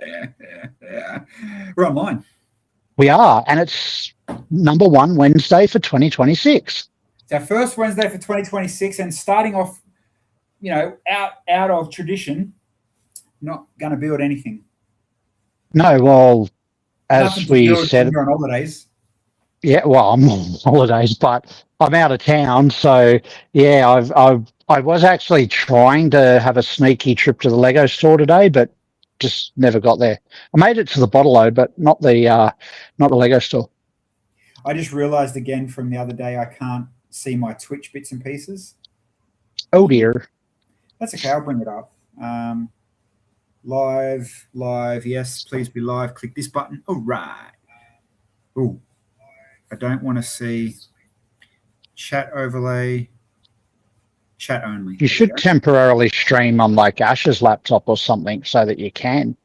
Yeah. We're online. We are, and it's number 1 Wednesday for 2026. It's our first Wednesday for 2026, and starting off, out of tradition, not going to build anything. No, well, Nothing as to we build said, when you're on holidays. yeah, well, I'm on holidays, but I'm out of town, so yeah, I was actually trying to have a sneaky trip to the Lego store today, but just never got there. I made it to the Bottle-O, but not the Lego store. I just realised again from the other day I can't see my Twitch bits and pieces. Oh dear. That's okay. I'll bring it up. Live. Yes, please be live. Click this button. All right. Oh, I don't want to see chat overlay. Chat only. You should temporarily stream on like Ash's laptop or something so that you can.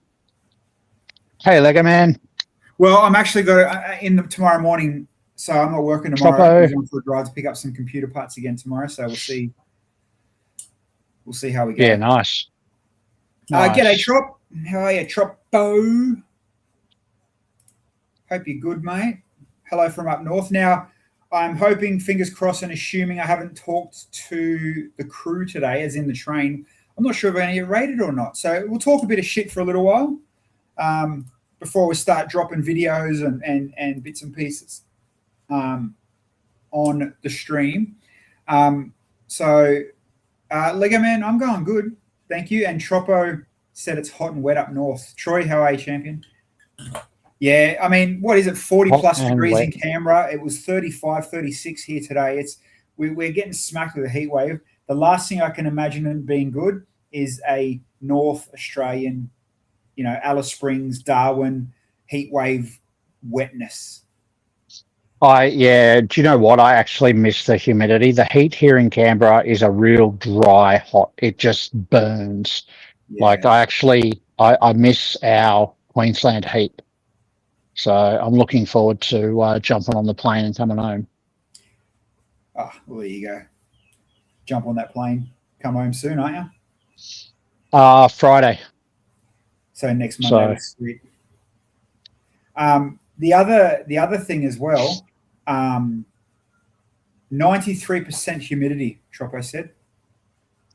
Hey, Lego Man. Well, I'm actually going tomorrow morning, so I'm not working tomorrow. I'm going for a drive to pick up some computer parts again tomorrow. So we'll see. We'll see how we go. Yeah, nice. G'day, Trop. How are you, Troppo? Hope you're good, mate. Hello from up north. Now, I'm hoping, fingers crossed, and assuming I haven't talked to the crew today, as in the train. I'm not sure if we're going to get rated or not. So we'll talk a bit of shit for a little while before we start dropping videos and bits and pieces on the stream. Lego Man, I'm going good. Thank you. And Troppo said it's hot and wet up north. Troy, how are you, champion? Yeah, I mean, what is it, 40-plus degrees in Canberra? It was 35, 36 here today. We're getting smacked with a heat wave. The last thing I can imagine being good is a North Australian, Alice Springs, Darwin, heat wave wetness. Do you know what? I actually miss the humidity. The heat here in Canberra is a real dry, hot. It just burns. Yeah. Like I miss our Queensland heat. So I'm looking forward to jumping on the plane and coming home. Oh, well, there you go. Jump on that plane. Come home soon, aren't you? Friday. So next Monday. Sweet. The other thing as well, 93% humidity, Troppo said.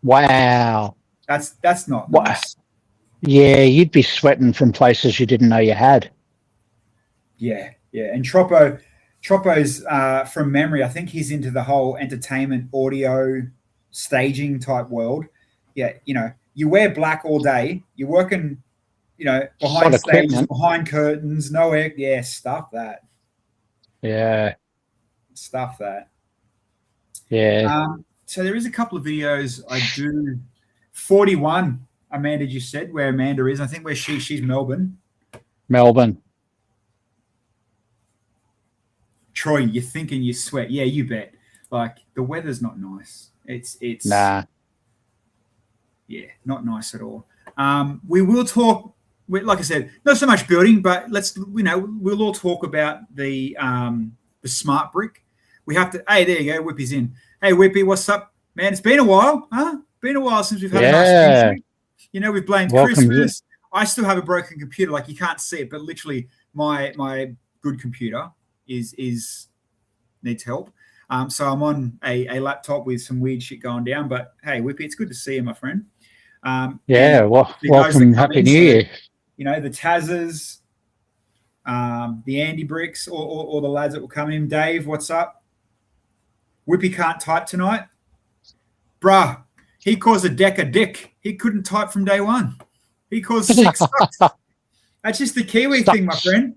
Wow. That's not nice. Yeah, you'd be sweating from places you didn't know you had. Yeah. And Troppo's from memory, I think he's into the whole entertainment, audio, staging type world. Yeah, you wear black all day. You're working, behind stages, behind curtains, no air. Yeah, stuff that. Yeah. Stuff that. Yeah. So there is a couple of videos I do. 41, Amanda just said, where Amanda is. I think where she's Melbourne. Troy, you're thinking you sweat. Yeah, you bet. Like, the weather's not nice. It's nah. Yeah, not nice at all. We will talk, like I said, not so much building, but we'll all talk about the smart brick. We have to. Hey, there you go. Whippy's in. Hey, Whippy, what's up, man? It's been a while, huh? Been a while since we've had a nice stream. We've blamed Christmas. I still have a broken computer. Like, you can't see it, but literally my good computer is needs help. So I'm on a laptop with some weird shit going down. But hey, Whippy, it's good to see you, my friend. Welcome, Happy New Year. The Tazzers, the Andy Bricks, or the lads that will come in. Dave, what's up? Whippy can't type tonight. Bruh, he calls a deck a dick. He couldn't type from day one. He calls 6 sucks. That's just the Kiwi thing, my friend.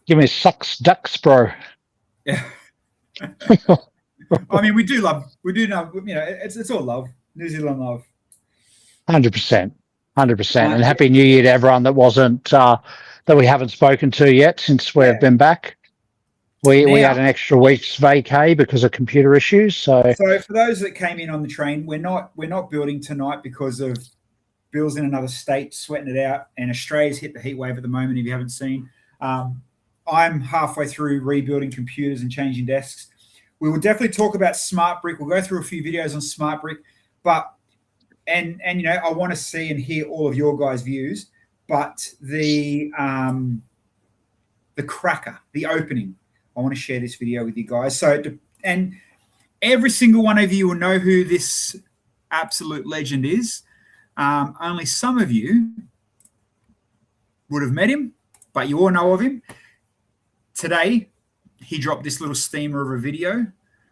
Give me sucks ducks, bro. Yeah. I mean, we do know, it's all love. New Zealand love. 100%. And Happy New Year to everyone that that we haven't spoken to yet since we've been back. We had an extra week's vacay because of computer issues. So for those that came in on the train, we're not building tonight because of Bill's in another state sweating it out, and Australia's hit the heat wave at the moment. If you haven't seen, I'm halfway through rebuilding computers and changing desks. We will definitely talk about Smart Brick. We'll go through a few videos on Smart Brick, but and I want to see and hear all of your guys' views. But the cracker, the opening, I want to share this video with you guys. So, and every single one of you will know who this absolute legend is. Only some of you would have met him, but you all know of him. Today, he dropped this little steamer of a video.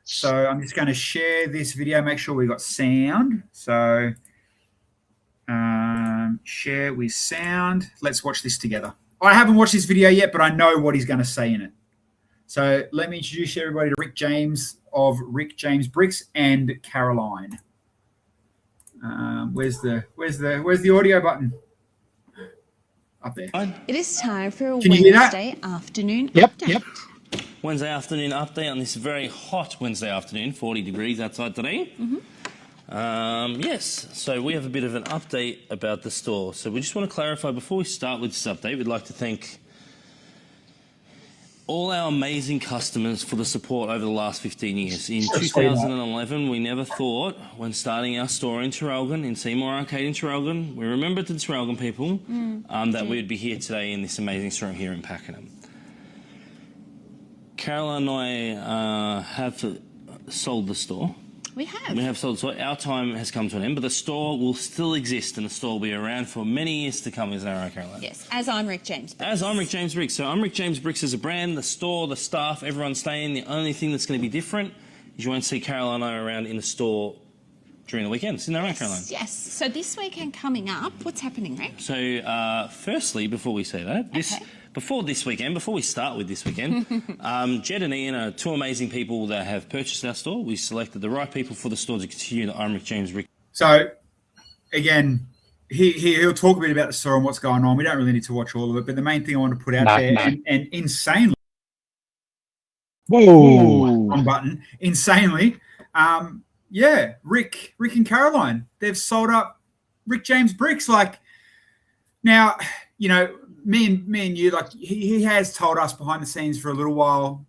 So I'm just going to share this video, make sure we got sound. So share with sound. Let's watch this together. I haven't watched this video yet, but I know what he's going to say in it. So let me introduce everybody to Rick James of Rick James Bricks and Caroline. Where's the audio button? Up there. It is time for a Can you hear that? Wednesday afternoon Yep, update. yep. Wednesday afternoon update on this very hot Wednesday afternoon, 40 degrees outside today. Yes, so we have a bit of an update about the store. So we just want to clarify, before we start with this update, we'd like to thank all our amazing customers for the support over the last 15 years. In 2011, we never thought, when starting our store in Traralgon, in Seymour Arcade in Traralgon, we remembered the Traralgon people, that we would be here today in this amazing store here in Pakenham. Caroline and I have sold the store. We have. We have sold the store. Our time has come to an end, but the store will still exist and the store will be around for many years to come. Is that right, Caroline? Yes, as I'm Rick James Bricks. As I'm Rick James Bricks. So I'm Rick James Bricks as a brand, the store, the staff, everyone's staying. The only thing that's going to be different is you won't see Caroline and I around in the store during the weekends. Isn't that right, Caroline? Yes. So this weekend coming up, what's happening, Rick? So firstly, before we say that, before we start with this weekend, Jed and Ian are two amazing people that have purchased our store. We selected the right people for the store to continue the I'm Rick James Bricks. So, again, he'll talk a bit about the store and what's going on. We don't really need to watch all of it, but the main thing I want to put out there, and insanely, wrong button, insanely, Rick and Caroline, they've sold up Rick James Bricks. Like, now, me and you, like, he has told us behind the scenes for a little while,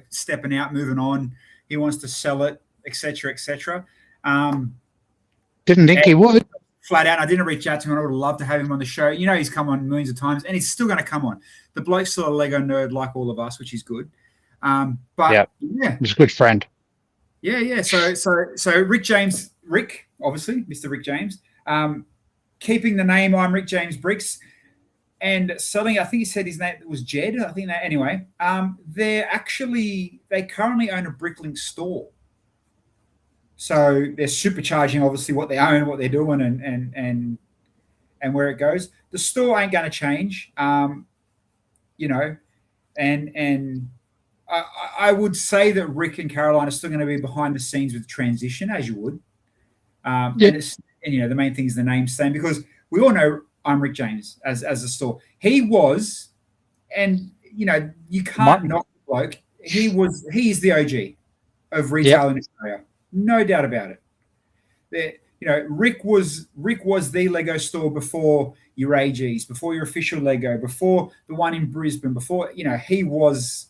stepping out, moving on. He wants to sell it, etc., etc. Didn't think he would. Flat out, I didn't reach out to him. I would have loved to have him on the show. He's come on millions of times, and he's still going to come on. The bloke's still a Lego nerd like all of us, which is good. But he's a good friend. Yeah. So Rick, obviously, Mr. Rick James, keeping the name I'm Rick James Bricks and selling. I think he said his name was Jed. I think that anyway. They currently own a Bricklink store. So they're supercharging obviously what they own, what they're doing, and where it goes. The store ain't going to change, and I would say that Rick and Caroline are still going to be behind the scenes with the transition, as you would. And the main thing is the name staying, because we all know I'm Rick James as a store. He was, and you can't knock the bloke. He is the OG of retail in Australia. No doubt about it. Rick was the Lego store before your AGs, before your official Lego, before the one in Brisbane, before he was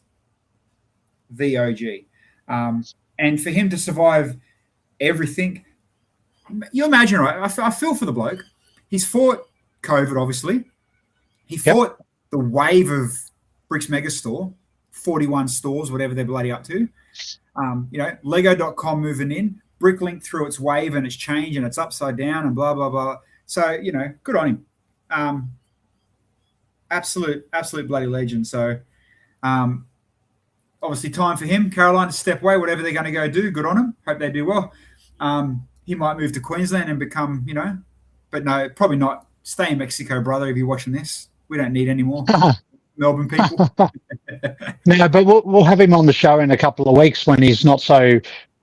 the OG. And for him to survive everything, you imagine, right? I feel for the bloke. He's fought COVID, obviously. He fought the wave of Bricks Megastore, 41 stores, whatever they're bloody up to. Lego.com moving in, Bricklink through its wave and its change and it's upside down and blah, blah, blah. So, good on him. Absolute bloody legend. So, obviously time for him, Caroline, to step away, whatever they're going to go do. Good on them. Hope they do well. He might move to Queensland and become, but no, probably not. Stay in Mexico, brother, if you're watching this. We don't need any more Melbourne people. No, but we'll have him on the show in a couple of weeks when he's not so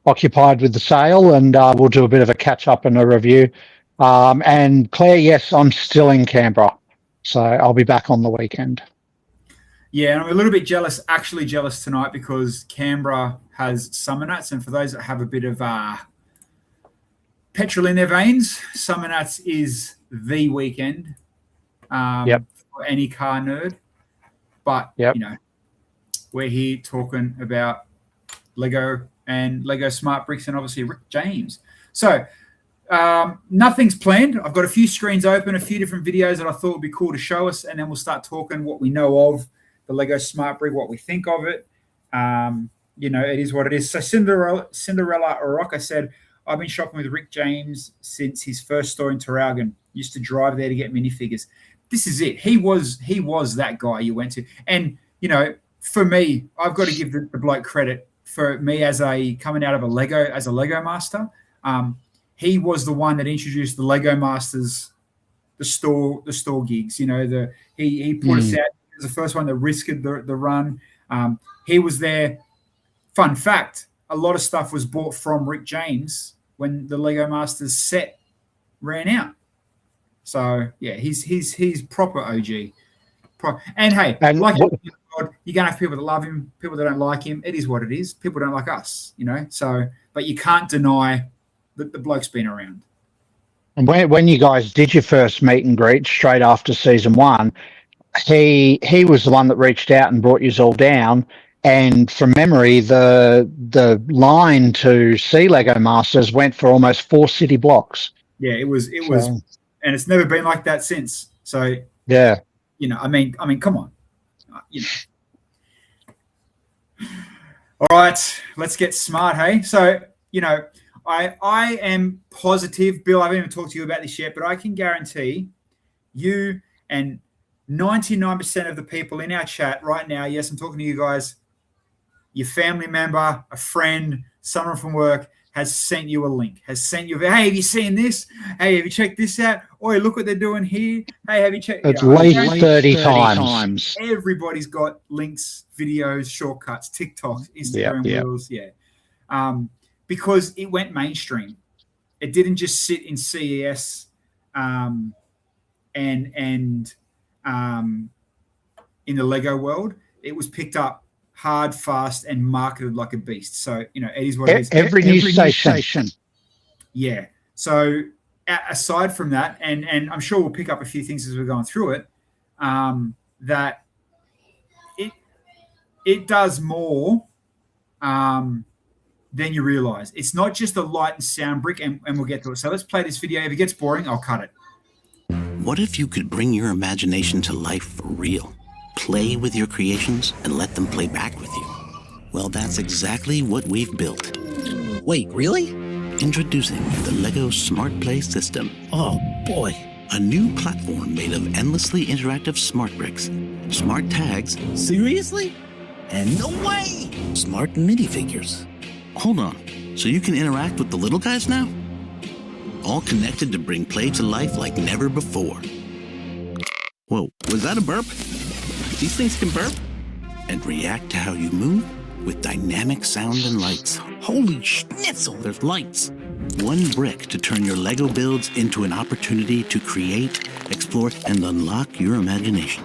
occupied with the sale, and we'll do a bit of a catch-up and a review. And Claire, yes, I'm still in Canberra, so I'll be back on the weekend. Yeah, and I'm a little bit actually jealous tonight, because Canberra has Summer Nats, and for those that have a bit of petrol in their veins, Summer Nats is the weekend for any car nerd. But, we're here talking about Lego and Lego Smart Bricks and obviously Rick James. So Nothing's planned. I've got a few screens open, a few different videos that I thought would be cool to show us, and then we'll start talking what we know of the Lego Smart Brick, what we think of it. It is what it is. So Cinderella Oroka said, I've been shopping with Rick James since his first store in Traralgon. Used to drive there to get minifigures. This is it. He was that guy you went to. And, for me, I've got to give the bloke credit for me coming out of as a Lego master. He was the one that introduced the Lego Masters, the store gigs. He put us out. He was the first one that risked the run. He was there. Fun fact: a lot of stuff was bought from Rick James when the Lego Masters set ran out. So yeah, he's proper OG. And hey, you're gonna have people that love him, people that don't like him. It is what it is. People don't like us, So, but you can't deny that the bloke's been around. And when you guys did your first meet and greet straight after season 1, he was the one that reached out and brought you all down. And from memory, the line to see Lego Masters went for almost 4 city blocks. Yeah, it was, and it's never been like that since. So yeah, I mean, come on, All right, let's get smart, hey. So I am positive, Bill. I haven't even talked to you about this yet, but I can guarantee you and 99% of the people in our chat right now. Yes, I'm talking to you guys. Your family member, a friend, someone from work has sent you a link, hey, have you seen this? Hey, have you checked this out? Oi, look what they're doing here. Hey, have you checked? At least 30 times. Everybody's got links, videos, shortcuts, TikTok, Instagram Reels, because it went mainstream. It didn't just sit in CES and in the Lego world. It was picked up hard, fast, and marketed like a beast. So, it is what it is. Every news station. Yeah. So aside from that, and I'm sure we'll pick up a few things as we're going through it, that it does more than you realize. It's not just a light and sound brick, and we'll get to it. So let's play this video. If it gets boring, I'll cut it. What if you could bring your imagination to life for real? Play with your creations and let them play back with you. Well, that's exactly what we've built. Wait, really? Introducing the LEGO Smart Play System. Oh, boy. A new platform made of endlessly interactive smart bricks, smart tags, Seriously? And no way! smart minifigures. Hold on, so you can interact with the little guys now? All connected to bring play to life like never before. Whoa, was that a burp? These things can burp and react to how you move with dynamic sound and lights. Holy schnitzel! There's lights. One brick to turn your Lego builds into an opportunity to create, explore, and unlock your imagination.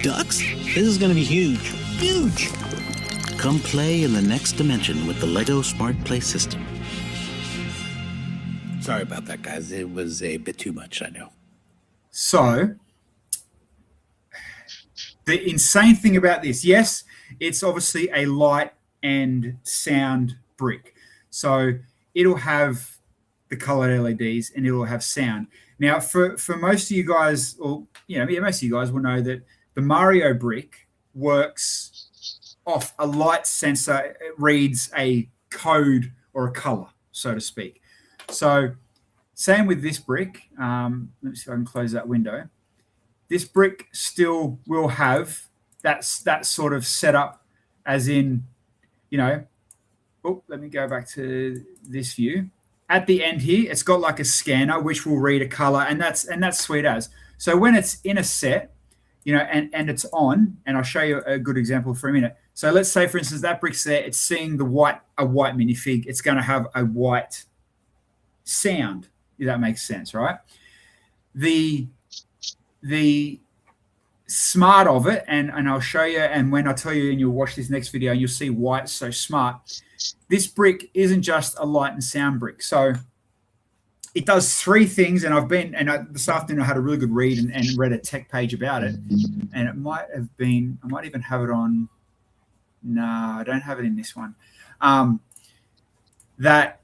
Ducks? This is gonna be huge. Huge! Come play in the next dimension with the LEGO Smart Play System. Sorry about that, guys. It was a bit too much, I know. So the insane thing about this, yes, it's obviously a light and sound brick. So it'll have the colored LEDs and it'll have sound. Now, for most of you guys, or most of you guys will know that the Mario brick works off a light sensor. It reads a code or a color, so to speak. So same with this brick. Let me see if I can close that window. This brick still will have that sort of setup, as in, let me go back to this view. At the end here, it's got like a scanner which will read a color, and that's sweet as. So when it's in a set, and it's on, and I'll show you a good example for a minute. So let's say, for instance, that brick's there. It's seeing a white minifig. It's going to have a white sound. If that makes sense, right? The smart of it, and I'll show you, and when I tell you, and you'll watch this next video, and you'll see why it's so smart. This brick isn't just a light and sound brick. So it does 3 things, and this afternoon I had a really good read and read a tech page about it, and it might have been, I might even have it on. No, I don't have it in this one. that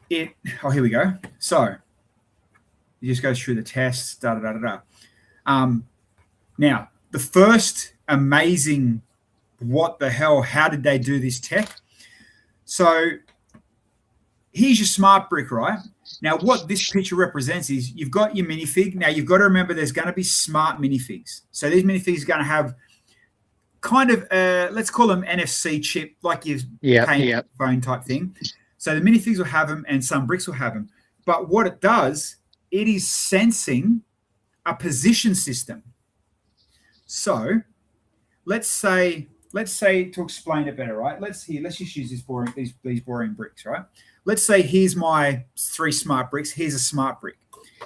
here we go. So it just goes through the tests, now, the first amazing, what the hell, how did they do this tech? So here's your smart brick, right? Now, what this picture represents is you've got your minifig. Now, you've got to remember there's going to be smart minifigs. So these minifigs are going to have kind of, let's call them NFC chip, like your phone type thing. So the minifigs will have them and some bricks will have them. But what it does, it is sensing a position system. So let's say to explain it better, right? Let's just use these boring bricks, right? Let's say here's my 3 smart bricks. Here's a smart brick.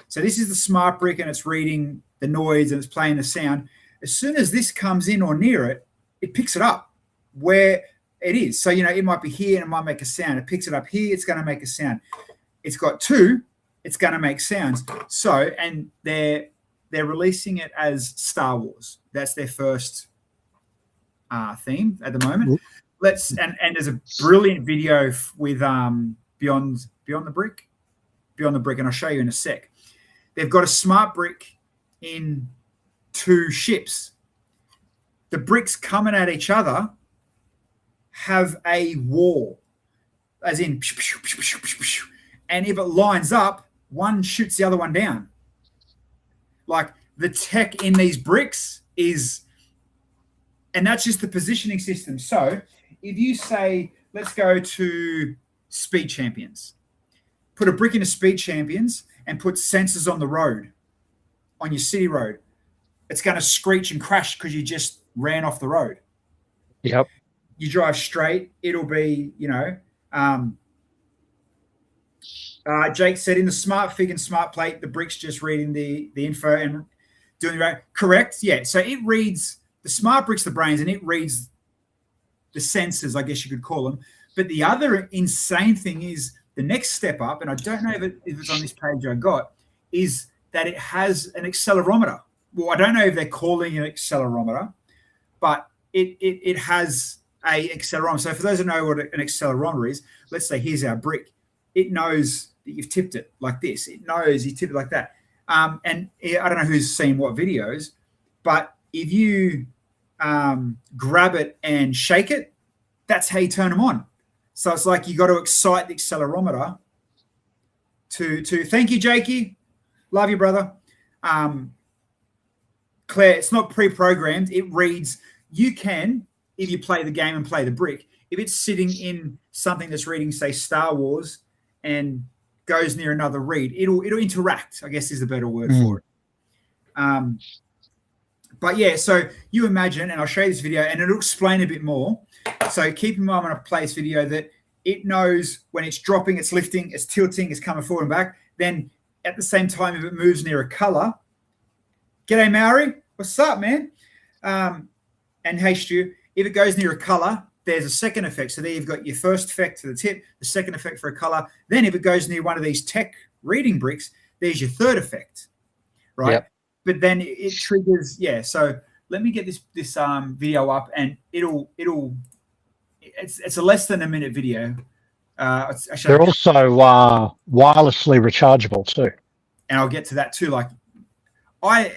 So this is the smart brick and it's reading the noise and it's playing the sound. As soon as this comes in or near it, it picks it up where it is. So, it might be here and it might make a sound. It picks it up here, it's going to make a sound. It's got 2, it's going to make sounds. So, and they're releasing it as Star Wars. That's their first theme at the moment. And there's a brilliant video with Beyond the Brick, and I'll show you in a sec. They've got a smart brick in 2 ships. The bricks coming at each other have a wall, as in, and if it lines up, one shoots the other one down. Like the tech in these bricks is, and that's just the positioning system. So if you say, let's go to Speed Champions, put a brick into Speed Champions and put sensors on the road, on your city road, it's going to screech and crash because you just ran off the road. Yep. You drive straight, it'll be, Jake said in the smart fig and smart plate, the brick's just reading the info and doing the right. Correct? Yeah. So it reads the smart brick's the brains and it reads the sensors, I guess you could call them. But the other insane thing is the next step up, and I don't know if it's on this page I got, is that it has an accelerometer. Well, I don't know if they're calling it an accelerometer, but it has a accelerometer. So for those who know what an accelerometer is, let's say here's our brick. It knows that you've tipped it like this. It knows you tipped it like that. And I don't know who's seen what videos, but if you grab it and shake it, that's how you turn them on. So it's like you got to excite the accelerometer to thank you, Jakey. Love you, brother. Claire, it's not pre-programmed. It reads, you can, if you play the game and play the brick, if it's sitting in something that's reading, say, Star Wars and goes near another read, it'll interact, I guess is the better word for it. But yeah, so you imagine, and I'll show you this video and it'll explain a bit more. So keep in mind when I play this video that it knows when it's dropping, it's lifting, it's tilting, it's coming forward and back. Then at the same time, if it moves near a color, g'day Maori, what's up, man? And hey Stu, if it goes near a color, there's a second effect. So there you've got your first effect for the tip, the second effect for a color. Then if it goes near one of these tech reading bricks, there's your third effect, right? Yep. But then it triggers, yeah. So let me get this video up, and it's a less than a minute video. They're also wirelessly rechargeable too. And I'll get to that too. Like I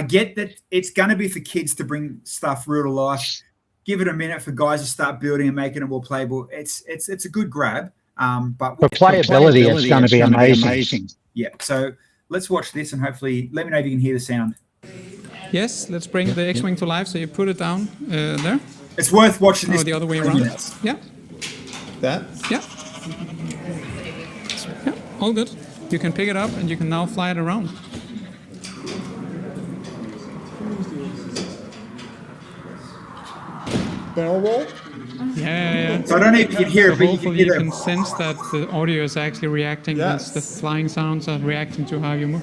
get that it's going to be for kids to bring stuff real to life. Give it a minute for guys to start building and making it more playable. It's a good grab. But for playability, it's going to be amazing. Yeah. So let's watch this and hopefully let me know if you can hear the sound. Yes, let's bring the X-Wing to life. So you put it down there. It's worth watching this. Oh, the other way around. Yeah. That? Yeah. Yeah, all good. You can pick it up and you can now fly it around. Barrel roll? Yeah. So I don't know if you can hear it, but hopefully you can sense that the audio is actually reacting. Yes. The flying sounds are reacting to how you move.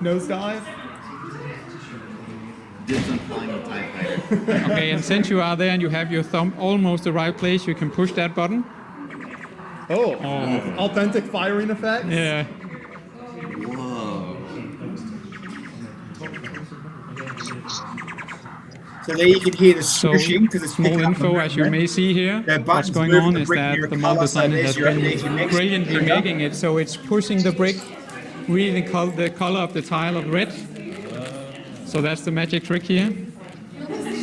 Nosedive? Okay, and since you are there and you have your thumb almost the right place, you can push that button. Oh. Authentic firing effect? Yeah. So there you can hear the So swooshing because it's small picking up the info, as you movement. may see here, The what's buttons going moving on the is brick near that a the colour, mold so designer there's has your been next brilliantly trigger. making it so it's pushing the brick really the color of the tile of red. So that's the magic trick here.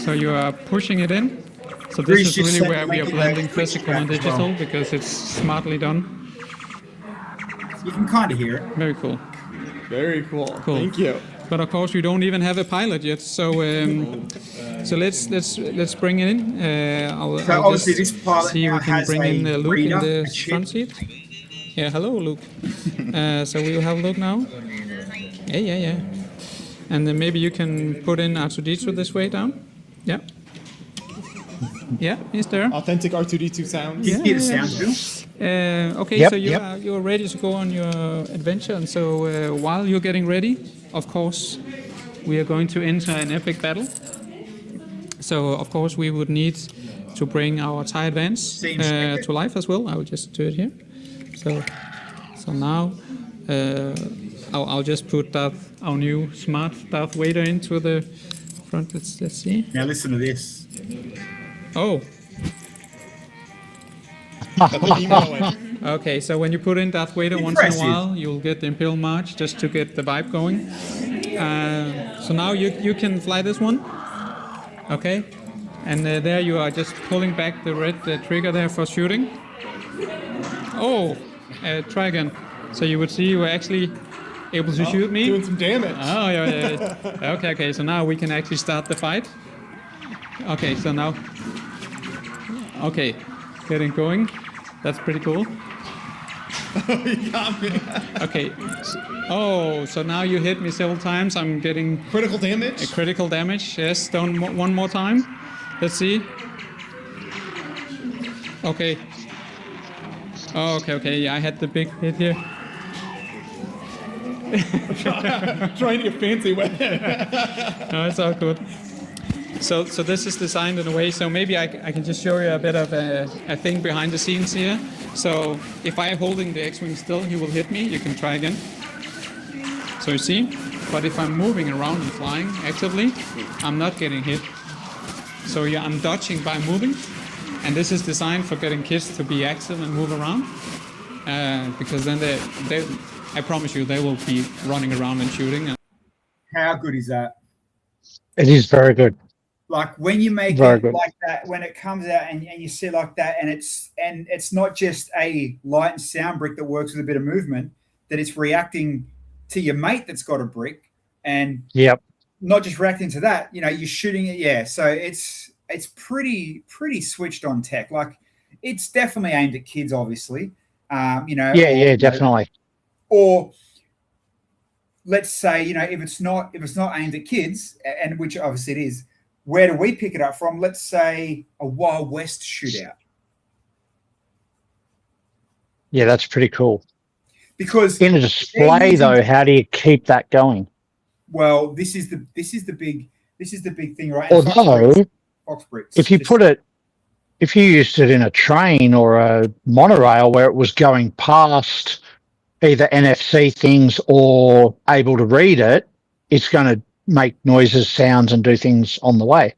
So you are pushing it in. So this Drew's is just really where we are making blending a quick physical and scratch as well. digital because it's smartly done. You can kind of hear it. Very cool. Very cool. Cool. Thank you. But of course, we don't even have a pilot yet. So so let's bring it in. I'll obviously just this pilot see if now we can has bring in a Luke reader, in the a chip. front seat. Yeah, hello, Luke. So we'll have a look now. Yeah. And then maybe you can put in R2D2 this way down. Yeah. Yeah, he's there. Authentic R2D2 sounds. You can hear the sound, Bill. Okay, Yep, so yep. you're ready to go on your adventure, and so while you're getting ready, of course, we are going to enter an epic battle. So of course we would need to bring our TIE Advance to life as well. I will just do it here. So now I'll just put our new smart Darth Vader into the front. Let's see. Now listen to this. Oh. Got the beam going. Okay, so when you put in Darth Vader once in a Impressive. while, you'll get the Imperial March just to get the vibe going. So now you can fly this one. Okay, and there you are just pulling back the red trigger there for shooting. Oh, try again. So you would see you were actually able to shoot me. Doing some damage. Oh, yeah. Okay, so now we can actually start the fight. Okay, so now... Okay, getting going. That's pretty cool. You got me. Okay. So now you hit me several times. I'm getting Critical damage. critical damage. Yes, one more time. Let's see. Okay. Oh, okay. Yeah, I had the big hit here. Trying to get fancy with it. No, it's all good. So this is designed in a way, so maybe I can just show you a bit of a thing behind the scenes here. So if I'm holding the X-Wing still, he will hit me. You can try again. So you see? But if I'm moving around and flying actively, I'm not getting hit. So yeah, I'm dodging by moving. And this is designed for getting kids to be active and move around. Because then I promise you, they will be running around and shooting. How good is that? It is very good. Like when you make Very it good. like that, when it comes out and you see it like that, and it's not just a light and sound brick that works with a bit of movement, that it's reacting to your mate that's got a brick, and Yep. not just reacting to that. You know, you're shooting it. Yeah, so it's pretty switched on tech. Like it's definitely aimed at kids, obviously. You know. Yeah, definitely. Or let's say, you know, if it's not aimed at kids, and which obviously it is, where do we pick it up from? Let's say a Wild West shootout. Yeah, that's pretty cool. Because In a display, though, how do you keep that going? well, this is the big thing, right? And Although, Fox bricks. if you if you used it in a train or a monorail where it was going past either NFC things or able to read it, it's going to make noises, sounds, and do things on the way.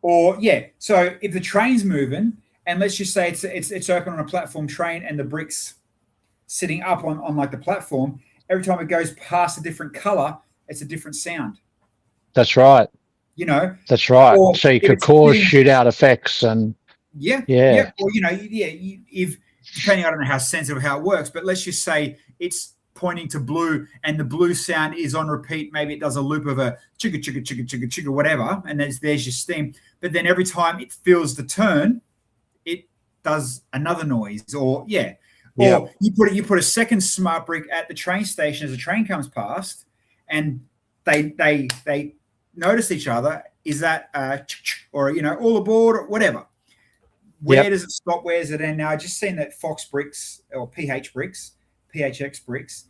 Or yeah, so if the train's moving, and let's just say it's open on a platform train, and the bricks sitting up on like the platform, every time it goes past a different color, it's a different sound. That's right. You know, That's right. Or So you if could it's cause hitting- shootout effects and Yeah. Yeah. Or, you know, if depending, I don't know how sensitive how it works, but let's just say it's pointing to blue and the blue sound is on repeat. Maybe it does a loop of a chugga, chugga, chugga, chugga, chugga, whatever. And there's your steam. But then every time it feels the turn, it does another noise. Or Yeah. Or you put a second smart brick at the train station as the train comes past, and they notice each other. Is that or you know, all aboard or whatever? Where does it stop? Where does it end? Now I just seen that Fox bricks or PHX bricks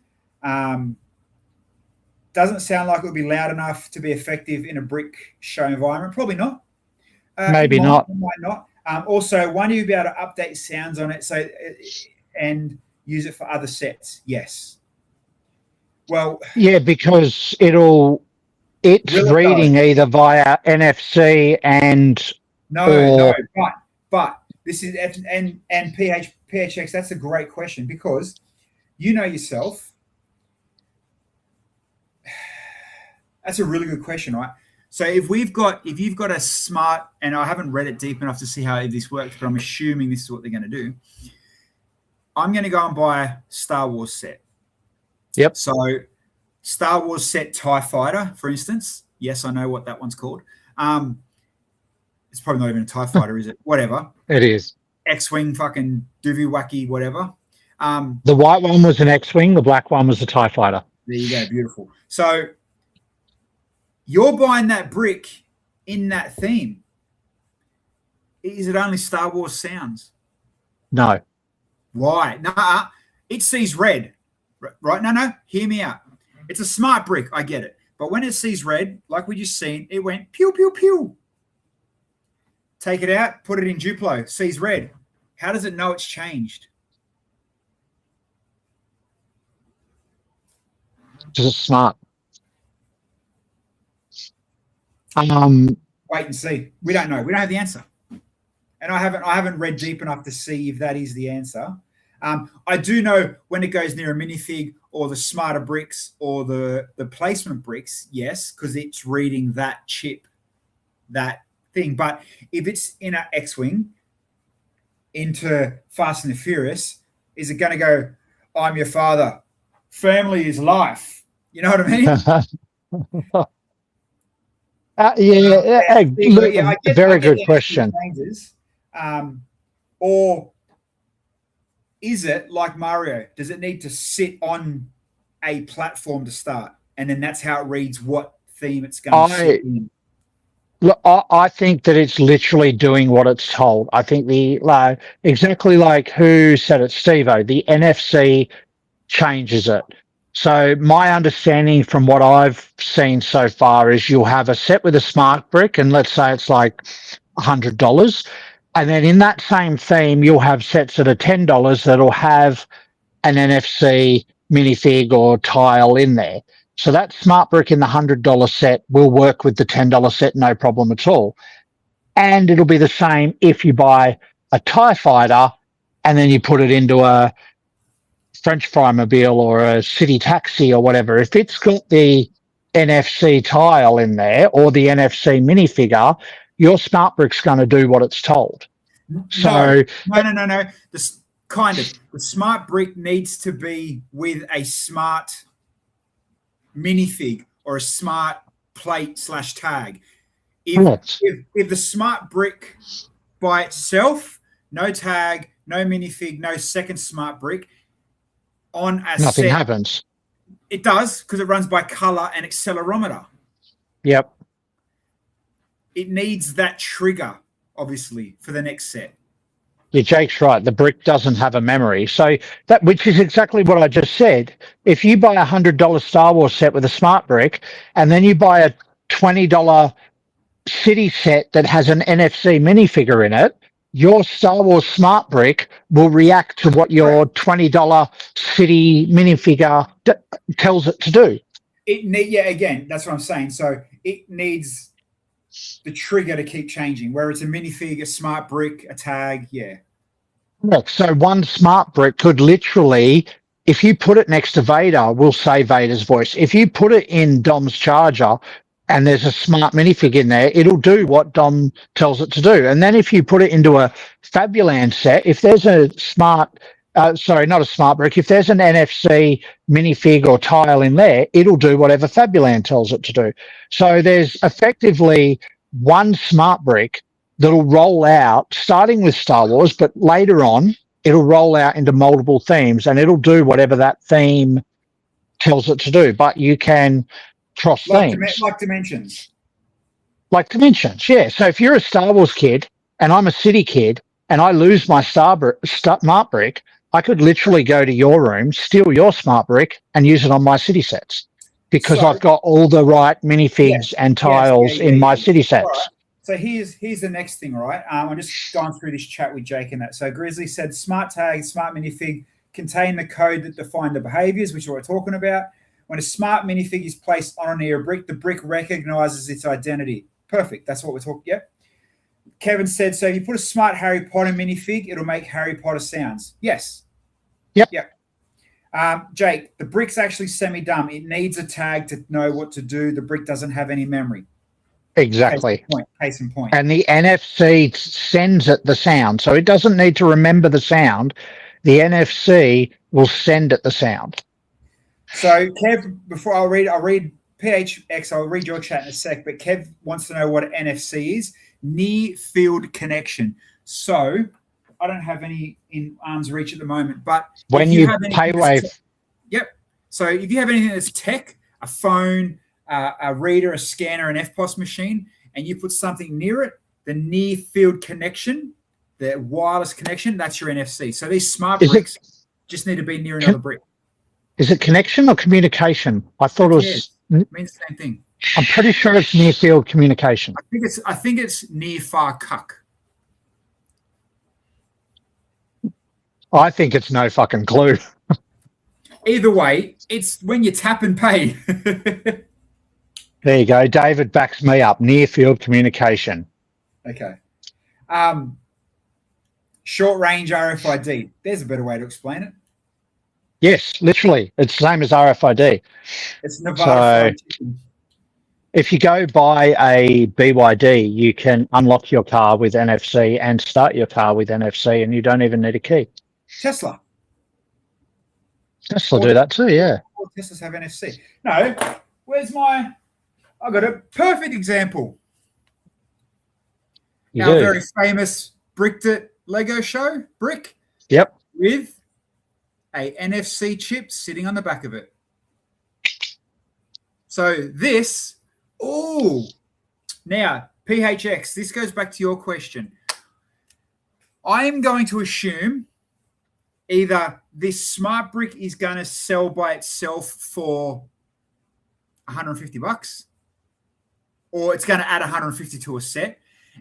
doesn't sound like it would be loud enough to be effective in a brick show environment. Probably not. Maybe not. It might not. Also, won't you be able to update sounds on it and use it for other sets? Yes. Well, yeah, because it's Will it reading either via NFC and No, but this is and PHX. That's a great question because you know yourself. That's a really good question, right? So if you've got a smart, and I haven't read it deep enough to see how this works, but I'm assuming this is what they're going to do. I'm going to go and buy a Star Wars set. Yep. So Star Wars set TIE Fighter, for instance. Yes, I know what that one's called. It's probably not even a TIE Fighter, is it? Whatever. it is. X-Wing fucking doovy wacky whatever. The white one was an X-Wing. The black one was a TIE Fighter. There you go. Beautiful. So you're buying that brick in that theme. Is it only Star Wars sounds? No. Why? Nah, it sees red. Right? No. Hear me out. It's a smart brick. I get it. But when it sees red, like we just seen, it went pew, pew, pew. Take it out, put it in Duplo, sees red. How does it know it's changed? Because it's smart. Wait and see. We don't know. We don't have the answer. And I haven't read deep enough to see if that is the answer. I do know when it goes near a minifig or the smarter bricks or the placement bricks, yes, because it's reading that chip, that thing. But if it's in an X-Wing into Fast and the Furious, is it going to go, I'm your father, family is life? You know what I mean? Very good question. Or is it like Mario? Does it need to sit on a platform to start, and then that's how it reads what theme it's going to sit in? Look, I think that it's literally doing what it's told. I think exactly like who said it, Steve-O, the NFC changes it. So my understanding from what I've seen so far is you'll have a set with a smart brick, and let's say it's like $100. And then in that same theme, you'll have sets that are $10 that'll have an NFC minifig or tile in there. So that smart brick in the $100 set will work with the $10 set, no problem at all. And it'll be the same if you buy a TIE Fighter and then you put it into a French Fry Mobile or a City Taxi or whatever. If it's got the NFC tile in there or the NFC minifigure, your smart brick's going to do what it's told. So no. The smart brick needs to be with a smart minifig or a smart plate / tag. If the smart brick by itself, no tag, no minifig, no second smart brick on a nothing set, happens. It does because it runs by color and accelerometer. Yep. It needs that trigger, obviously, for the next set. Yeah, Jake's right. The brick doesn't have a memory. So that, which is exactly what I just said. If you buy $100 Star Wars set with a smart brick, and then you buy a $20 City set that has an NFC minifigure in it, your Star Wars smart brick will react to what your $20 City minifigure tells it to do. Again, that's what I'm saying. So it needs the trigger to keep changing, where it's a minifig, a smart brick, a tag, Correct. So one smart brick could literally, if you put it next to Vader, will say Vader's voice. If you put it in Dom's charger and there's a smart minifig in there, it'll do what Dom tells it to do. And then if you put it into a Fabuland set, if there's a smart, not a smart brick, if there's an NFC minifig or tile in there, it'll do whatever Fabuland tells it to do. So there's effectively one smart brick that'll roll out, starting with Star Wars, but later on, it'll roll out into multiple themes, and it'll do whatever that theme tells it to do. But you can cross themes. like Dimensions. Like Dimensions, yeah. So if you're a Star Wars kid, and I'm a City kid, and I lose my smart brick, I could literally go to your room, steal your smart brick, and use it on my City sets because I've got all the right minifigs and tiles in my City sets. Right. So here's the next thing, right? I'm just going through this chat with Jake and that. So Grizzly said smart tag, smart minifig contain the code that define the behaviors, which is what we're talking about. When a smart minifig is placed on or near a brick, the brick recognizes its identity. Perfect. That's what we're talking. Yep. Kevin said, so if you put a smart Harry Potter minifig, it'll make Harry Potter sounds. Yes. Yep. Jake, the brick's actually semi-dumb. It needs a tag to know what to do. The brick doesn't have any memory. Exactly. Case in point. And the NFC sends it the sound. So it doesn't need to remember the sound. The NFC will send it the sound. So, Kev, before I'll read PHX, I'll read your chat in a sec, but Kev wants to know what NFC is. Near field connection. So, I don't have any in arm's reach at the moment, but when you pay wave. Yep. So, if you have anything that's tech, a phone, a reader, a scanner, an FPOS machine, and you put something near it, the near field connection, the wireless connection, that's your NFC. So, these smart bricks just need to be near another brick. Is it connection or communication? I thought it was. It means the same thing. I'm pretty sure it's near field communication. I think it's near far cuck. I think it's no fucking clue. Either way, it's when you tap and pay. There you go. David backs me up. Near field communication. Okay. Short range RFID. There's a better way to explain it. Yes, literally. It's the same as RFID. It's Nevada. So, if you go buy a BYD, you can unlock your car with NFC and start your car with NFC, and you don't even need a key. Tesla. Tesla do that too, yeah. All Teslas have NFC. No, where's my... I got a perfect example. Our very famous Bricked It Lego show, Brick. Yep. With a NFC chip sitting on the back of it. So this, now PHX, this goes back to your question. I am going to assume either this smart brick is going to sell by itself for $150 or it's going to add 150 to a set.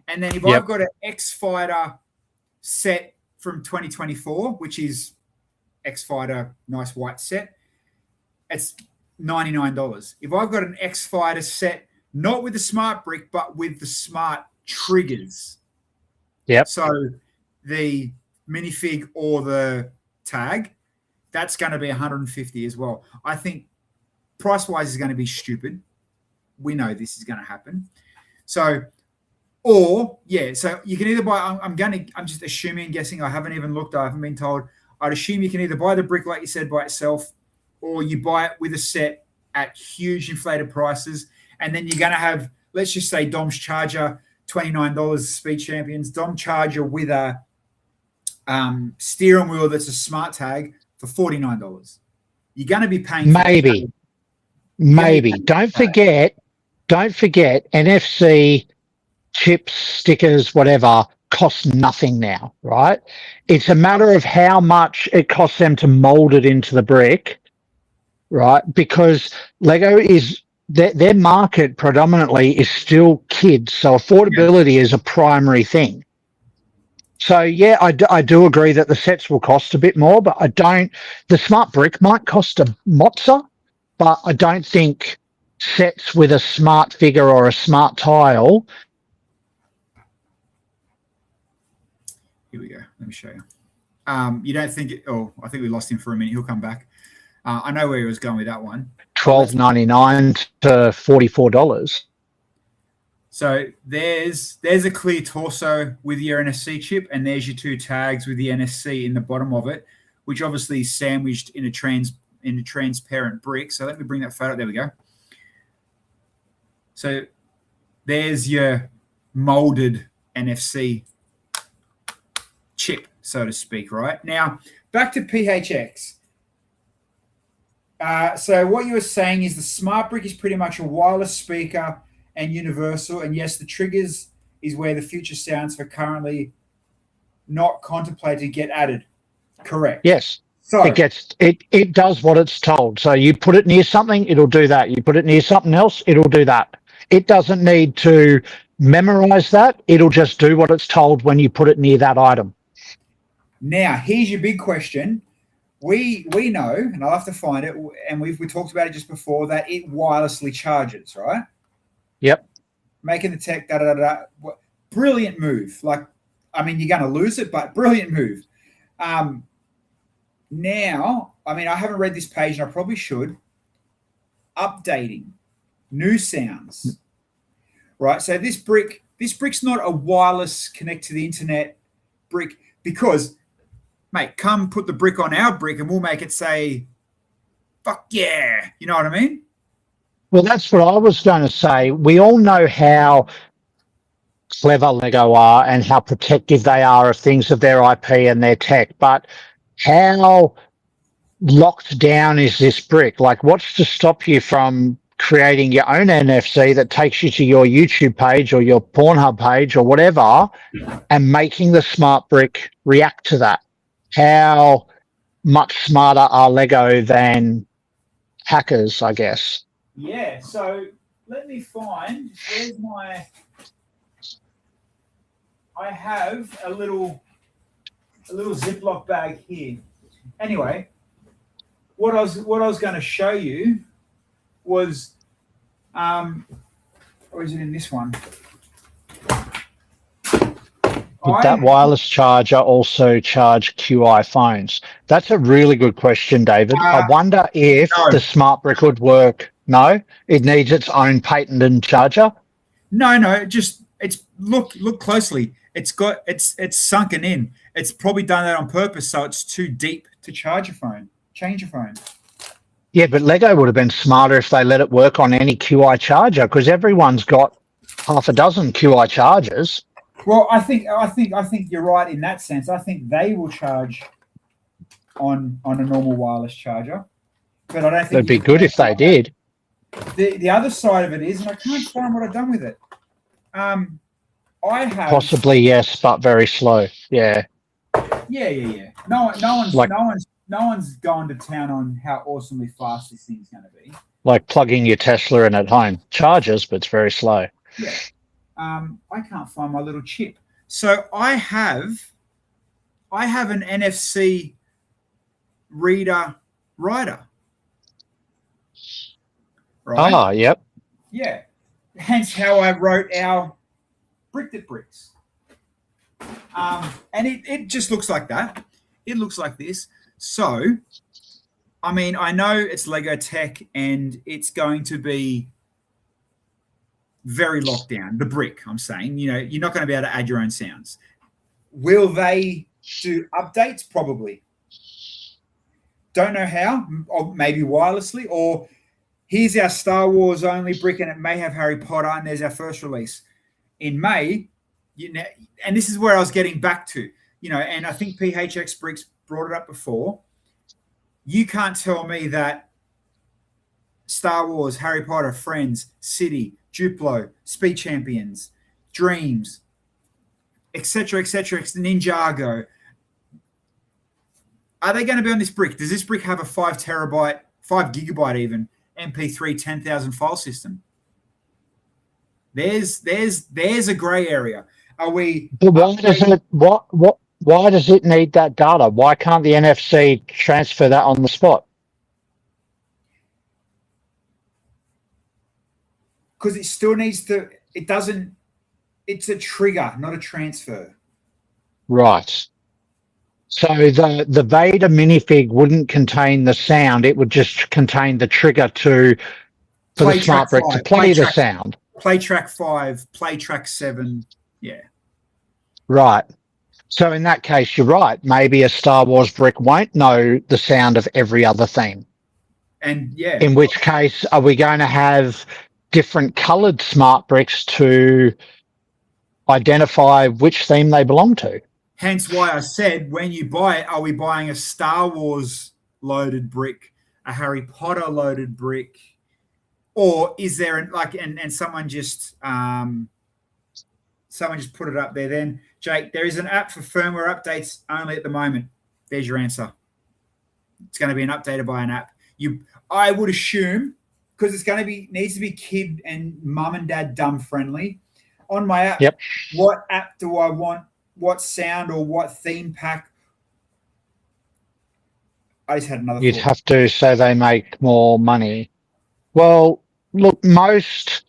And then if I've got an X-Fighter set from 2024, which is X-Fighter nice white set, it's $99. If I've got an X-Fighter set, not with the smart brick, but with the smart triggers. Yep. So the minifig or the tag, that's going to be 150 as well. I think price-wise is going to be stupid. We know this is going to happen. So, so you can either buy, I'm just assuming and guessing, I haven't even looked, I haven't been told. I'd assume you can either buy the brick, like you said, by itself, or you buy it with a set at huge inflated prices. And then you're going to have, let's just say Dom's Charger, $29, Speed Champions, Dom Charger with a steering wheel that's a smart tag for $49. You're going to be paying. Maybe. Don't forget NFC chips, stickers, whatever, cost nothing now, right? It's a matter of how much it costs them to mold it into the brick, right? Because Lego is their market predominantly is still kids, so affordability is a primary thing. So yeah, I do agree that the sets will cost a bit more, but the smart brick might cost a mozza, but I don't think sets with a smart figure or a smart tile. Here we go. Let me show you. You don't think I think we lost him for a minute. He'll come back. I know where he was going with that one. $12.99 to $44. So there's a clear torso with your NFC chip, and there's your two tags with the NFC in the bottom of it, which obviously is sandwiched in a transparent brick. So let me bring that photo. There we go. So there's your molded NFC chip, so to speak, right? Now, back to PHX. So what you were saying is the smart brick is pretty much a wireless speaker and universal. And yes, the triggers is where the future sounds for currently not contemplated get added. Correct. Yes. So it does what it's told. So you put it near something, it'll do that. You put it near something else, it'll do that. It doesn't need to memorize that. It'll just do what it's told when you put it near that item. Now, here's your big question. we know, and I'll have to find it, and we talked about it just before, that it wirelessly charges, right? Yep. Making the tech, brilliant move. Like, I mean, you're going to lose it, but brilliant move. Now, I mean, I haven't read this page, and I probably should. Updating, new sounds, right? So this brick's not a wireless connect to the internet brick because, mate, come put the brick on our brick and we'll make it say, fuck yeah. You know what I mean? Well, that's what I was going to say. We all know how clever Lego are and how protective they are of things of their IP and their tech, but how locked down is this brick? Like, what's to stop you from creating your own NFC that takes you to your YouTube page or your Pornhub page or whatever and making the smart brick react to that? How much smarter are Lego than hackers, I guess? Yeah, so let me find, where's my, I have a little Ziploc bag here. Anyway, what I was going to show you was, or is it in this one? Would that wireless charger also charge QI phones? That's a really good question, David. I wonder if the smart brick would work. No, it needs its own patented charger. No, just look closely. It's sunken in. It's probably done that on purpose, so it's too deep to charge your phone. Change your phone. Yeah, but Lego would have been smarter if they let it work on any QI charger because everyone's got half a dozen QI chargers. Well, I think you're right in that sense. I think they will charge on a normal wireless charger, but I don't think it'd be good if they did. The other side of it is, and I can't find what I've done with it. I have Possibly yes, but very slow. Yeah. Yeah. No one's going to town on how awesomely fast this thing's going to be. Like plugging your Tesla in at home. Charges, but it's very slow. Yeah. I can't find my little chip. So I have an NFC reader writer. Right? Ah, yep. Yeah. Hence how I wrote our Brick That Bricks. And it just looks like that. It looks like this. So, I mean, I know it's Lego tech and it's going to be very locked down. The brick, I'm saying, you're not going to be able to add your own sounds. Will they do updates? Probably. Don't know how, or maybe wirelessly, or here's our Star Wars only brick and it may have Harry Potter and there's our first release in May. And this is where I was getting back to, and I think PHX Bricks brought it up before. You can't tell me that Star Wars, Harry Potter, Friends, City, Duplo, Speed Champions, Dreams, etc., Ninjago, are they going to be on this brick? Does this brick have a 5 gigabyte even MP3 10,000 file system? There's a gray area. Are we? But why does it need that data? Why can't the NFC transfer that on the spot? Because it still needs to. It doesn't. It's a trigger, not a transfer. Right. So the Vader minifig wouldn't contain the sound; it would just contain the trigger for the smart brick to play the sound. Play track 5, play track 7. Yeah. Right. So in that case, you're right. Maybe a Star Wars brick won't know the sound of every other thing. And yeah. In which case, are we going to have different coloured smart bricks to identify which theme they belong to? Hence why I said, when you buy it, are we buying a Star Wars loaded brick, a Harry Potter loaded brick, or is there and someone just put it up there? Then Jake, there is an app for firmware updates only at the moment. There's your answer. It's going to be updated by an app. I would assume, because it's going to needs to be kid and mum and dad dumb friendly. On my app, yep. What app do I want? What sound or what theme pack I just had another You'd thought. have to, so they make more money. Well, look, most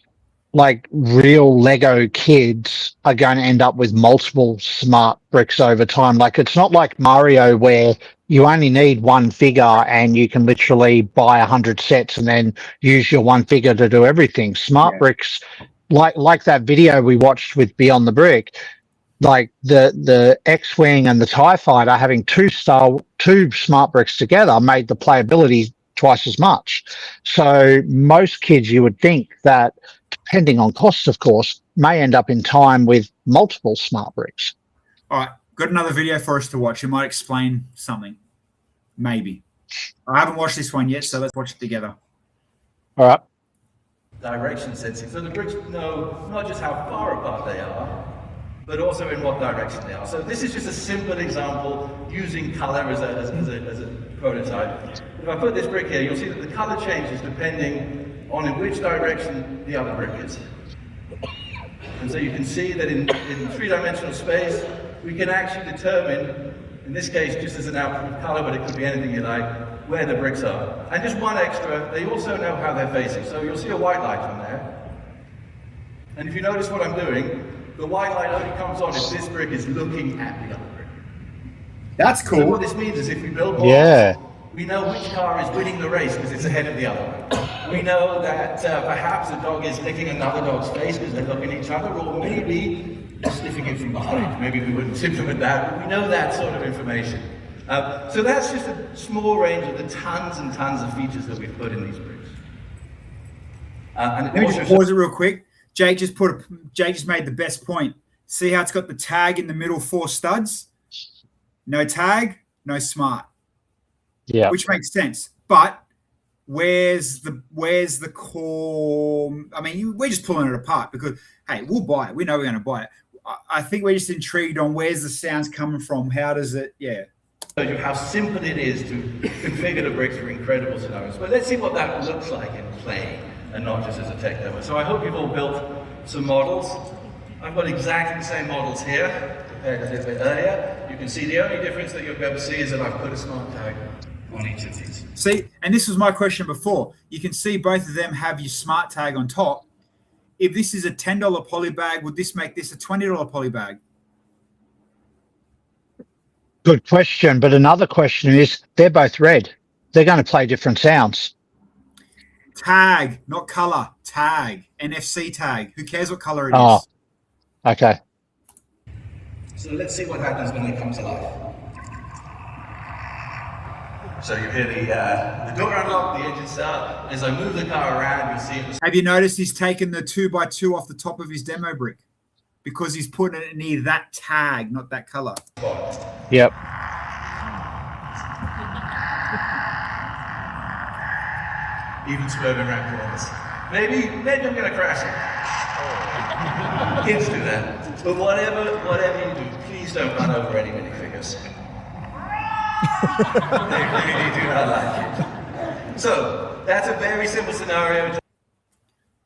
like real Lego kids are going to end up with multiple smart bricks over time. Like it's not like Mario where you only need one figure and you can literally buy 100 sets and then use your one figure to do everything. Smart bricks, like that video we watched with Beyond the Brick, like the X-Wing and the TIE Fighter having two smart bricks together made the playability twice as much. So most kids, you would think that, depending on cost, of course, may end up in time with multiple smart bricks. All right, got another video for us to watch. It might explain something. Maybe. I haven't watched this one yet, so let's watch it together. All right. Direction sensing. So the bricks know not just how far apart they are, but also in what direction they are. So this is just a simple example using color as a prototype. If I put this brick here, you'll see that the color changes depending on in which direction the other brick is. And so you can see that in three-dimensional space, we can actually determine, in this case, just as an output of color, but it could be anything you like, where the bricks are. And just one extra, they also know how they're facing. So you'll see a white light on there. And if you notice what I'm doing, the white light only comes on if this brick is looking at the other brick. That's cool. So what this means is if we build models, we know which car is winning the race because it's ahead of the other one. We know that perhaps a dog is licking another dog's face because they're looking at each other, or maybe sniffing it from behind. Maybe we wouldn't implement that, but we know that sort of information. So that's just a small range of the tons and tons of features that we've put in these bricks. Let me just pause it real quick. Jake just made the best point. See how it's got the tag in the middle, 4 studs? No tag, no smart. Yeah. Which makes sense. But where's the core? I mean, we're just pulling it apart because, hey, we'll buy it. We know we're going to buy it. I think we're just intrigued on where's the sounds coming from. How does it, Show you how simple it is to configure the bricks for incredible scenarios. But let's see what that looks like in play and not just as a tech demo. So I hope you've all built some models. I've got exactly the same models here compared to a little bit earlier. You can see the only difference that you'll be able to see is that I've put a smart tag on each of these. See, and this was my question before. You can see both of them have your smart tag on top. If this is a $10 poly bag, would this make this a $20 poly bag? Good question. But another question is, they're both red. They're going to play different sounds. Tag, not color. Tag. NFC tag. Who cares what color it is? Oh, okay. So let's see what happens when they come to life. So you hear the door unlock, the engine start. As I move the car around, you'll see it. Have you noticed he's taken the 2x2 off the top of his demo brick? Because he's putting it near that tag, not that color. Yep. Even swerving around corners. Maybe I'm gonna crash it. Kids do that. But whatever you do, please don't run over any minifigures. They really do not like it. So that's a very simple scenario.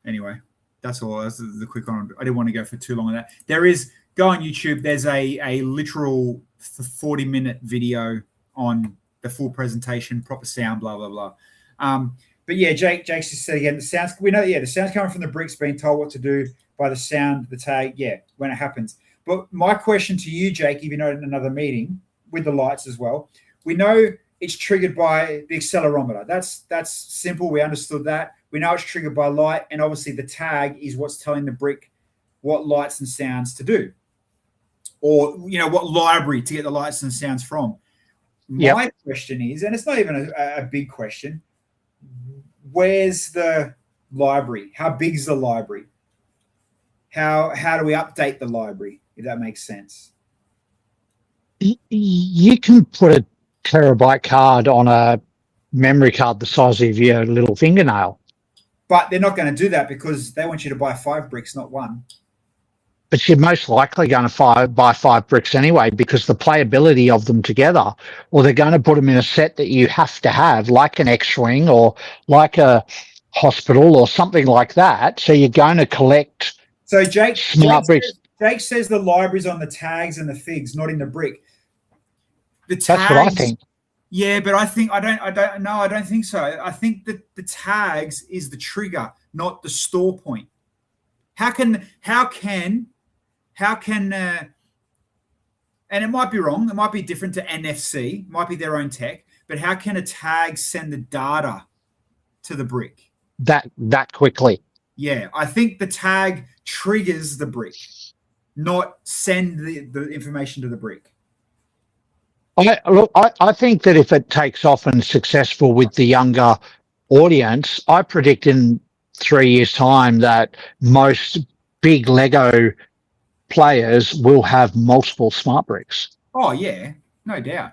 Anyway, that's all. That's the quick one. I didn't want to go for too long on that. There is, go on YouTube, there's a literal 40-minute video on the full presentation, proper sound, blah, blah, blah. But yeah, Jake just said again, the sounds, we know, the sounds coming from the bricks being told what to do by the sound, the tag, when it happens. But my question to you, Jake, if you're not in another meeting, with the lights as well, we know it's triggered by the accelerometer. That's simple. We understood that. We know it's triggered by light, and obviously the tag is what's telling the brick what lights and sounds to do, or what library to get the lights and sounds from. My question is, and it's not even a big question, where's the library? How big is the library? How do we update the library, if that makes sense? You can put a terabyte card on a memory card the size of your little fingernail. But they're not going to do that because they want you to buy 5 bricks, not 1. But you're most likely going to buy 5 bricks anyway, because the playability of them together, or they're going to put them in a set that you have to have, like an X-Wing or like a hospital or something like that. So you're going to collect Jake bricks. Jake says the library's on the tags and the figs, not in the brick. The tags, that's what I think. Yeah, but I don't think so. I think that the tags is the trigger, not the store point. How can and it might be wrong, it might be different to NFC, it might be their own tech, but how can a tag send the data to the brick? That quickly. Yeah, I think the tag triggers the brick, not send the information to the brick. I think that if it takes off and is successful with the younger audience, I predict in 3 years' time that most big Lego players will have multiple smart bricks. Oh yeah, no doubt.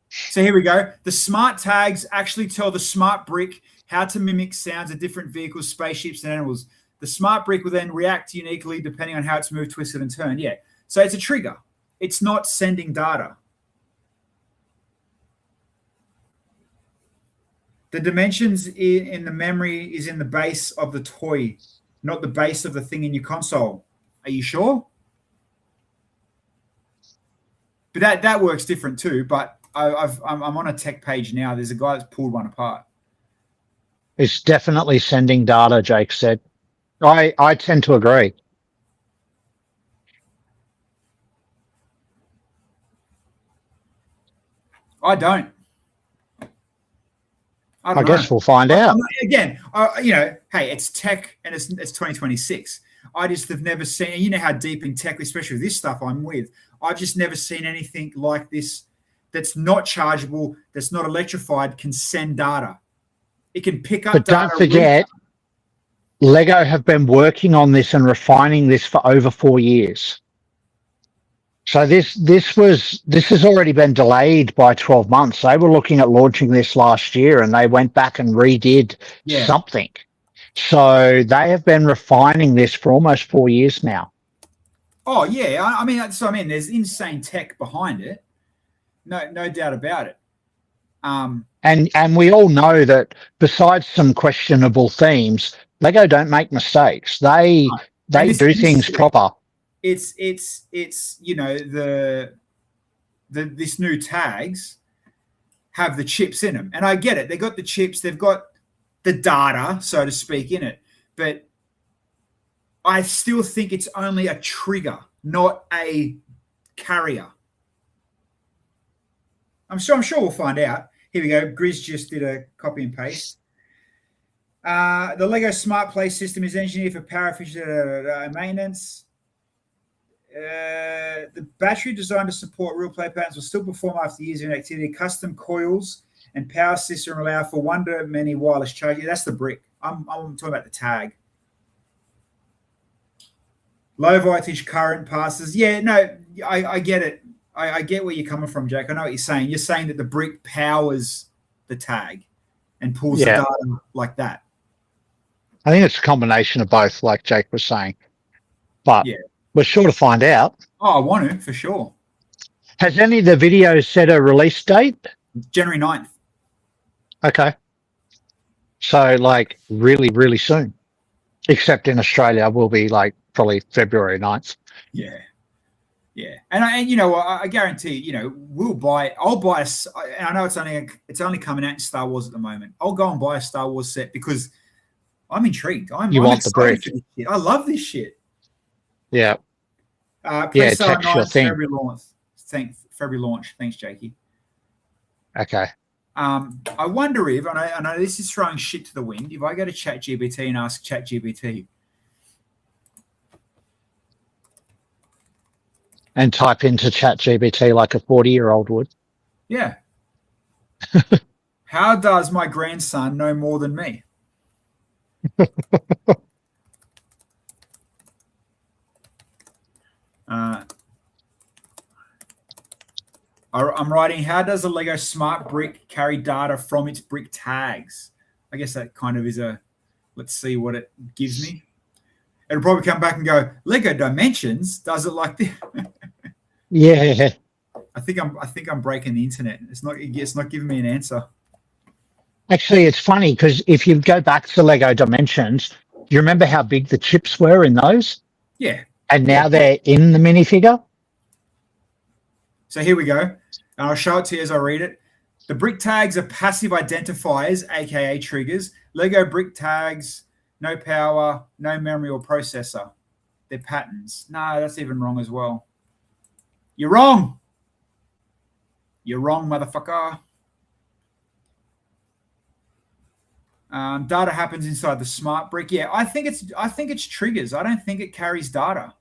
So here we go. The smart tags actually tell the smart brick how to mimic sounds of different vehicles, spaceships, and animals. The smart brick will then react uniquely depending on how it's moved, twisted, and turned. Yeah. So it's a trigger. It's not sending data. The dimensions in the memory is in the base of the toy, not the base of the thing in your console. Are you sure? But that works different too. But I'm on a tech page now. There's a guy that's pulled one apart. It's definitely sending data, Jake said. I tend to agree. I don't. I guess we'll find out. Again, hey, it's tech and it's 2026. I just have never seen, you know how deep in tech, especially with this stuff I'm with, I've just never seen anything like this that's not chargeable, that's not electrified, can send data. It can pick up but data. Don't forget, Lego have been working on this and refining this for over 4 years. So this has already been delayed by 12 months. They were looking at launching this last year and they went back and redid something. So they have been refining this for almost 4 years now. Oh yeah, I mean, there's insane tech behind it. No doubt about it. And we all know that besides some questionable themes, Lego don't make mistakes. They do things proper. It's this new tags have the chips in them, and I get it. They got the chips, they've got the data, so to speak, in it, but I still think it's only a trigger, not a carrier. I'm sure we'll find out. Here we go. Grizz just did a copy and paste. The Lego Smart Play system is engineered for power efficient maintenance. The battery designed to support real play patterns will still perform after years of inactivity. Custom coils and power system allow for one-to-many wireless charging. That's the brick. I'm talking about the tag. Low voltage current passes. Yeah, no, I get it. I get where you're coming from, Jake. I know what you're saying. You're saying that the brick powers the tag and pulls the data like that. I think it's a combination of both, like Jake was saying. But we're sure to find out. Oh, I want to, for sure. Has any of the videos set a release date? January 9th. Okay. So, like, really, really soon. Except in Australia, will be, like, probably February 9th. Yeah. Yeah. And I guarantee, I'll buy, and I know it's only coming out in Star Wars at the moment. I'll go and buy a Star Wars set because I'm intrigued. I'm want the brick. I love this shit. Yeah. Please sell February launch. February launch. Thanks, Jakey. Okay. I wonder if, and I know this is throwing shit to the wind, if I go to ChatGPT and ask ChatGPT. And type into ChatGPT like a 40-year-old would. Yeah. How does my grandson know more than me? I'm writing, how does a Lego Smart Brick carry data from its brick tags? I guess that kind of is let's see what it gives me. It'll probably come back and go, Lego Dimensions does it like this. Yeah. I think I'm breaking the internet. It's not giving me an answer. Actually, it's funny because if you go back to Lego Dimensions, you remember how big the chips were in those? Yeah. And now they're in the minifigure? So here we go. And I'll show it to you as I read it. The brick tags are passive identifiers, aka triggers. Lego brick tags, no power, no memory or processor. They're patterns. No, that's even wrong as well. You're wrong. You're wrong, motherfucker. Data happens inside the smart brick. Yeah, I think it's triggers. I don't think it carries data.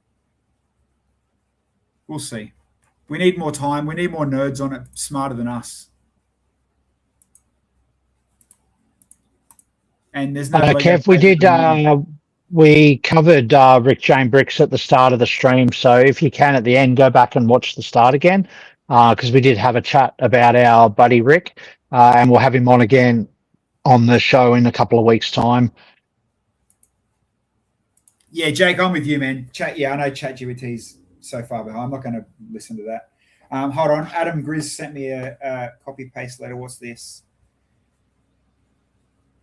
We'll see. We need more time. We need more nerds on it, smarter than us. And there's no. Kev, we covered Rick Jane Bricks at the start of the stream. So if you can at the end, go back and watch the start again, because we did have a chat about our buddy Rick, and we'll have him on again on the show in a couple of weeks' time. Yeah, Jake, I'm with you, man. I know ChatGPT's so far behind. I'm not going to listen to that. Hold on. Adam Grizz sent me a copy paste letter. What's this?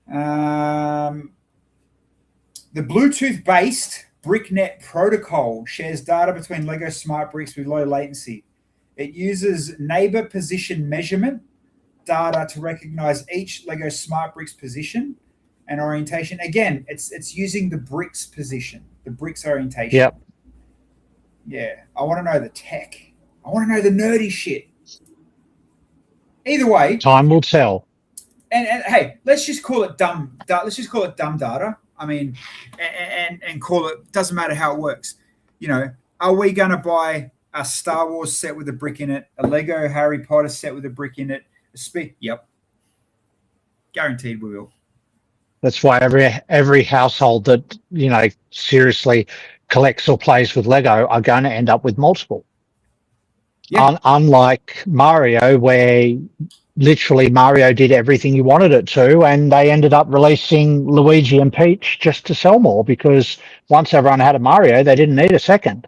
The Bluetooth-based BrickNet protocol shares data between Lego Smart Bricks with low latency. It uses neighbor position measurement data to recognize each Lego Smart Bricks position and orientation. Again, it's using the bricks position, the bricks orientation. Yep. Yeah, I want to know the tech. I want to know the nerdy shit. Either way, time will tell. And hey, let's just call it dumb. Let's just call it dumb data. I mean, and call it. Doesn't matter how it works. You know, are we going to buy a Star Wars set with a brick in it, a Lego Harry Potter set with a brick in it? Yep, guaranteed we will. That's why every household that seriously collects or plays with Lego are going to end up with multiple. Yeah. Unlike Mario, where literally Mario did everything you wanted it to, and they ended up releasing Luigi and Peach just to sell more, because once everyone had a Mario, they didn't need a second.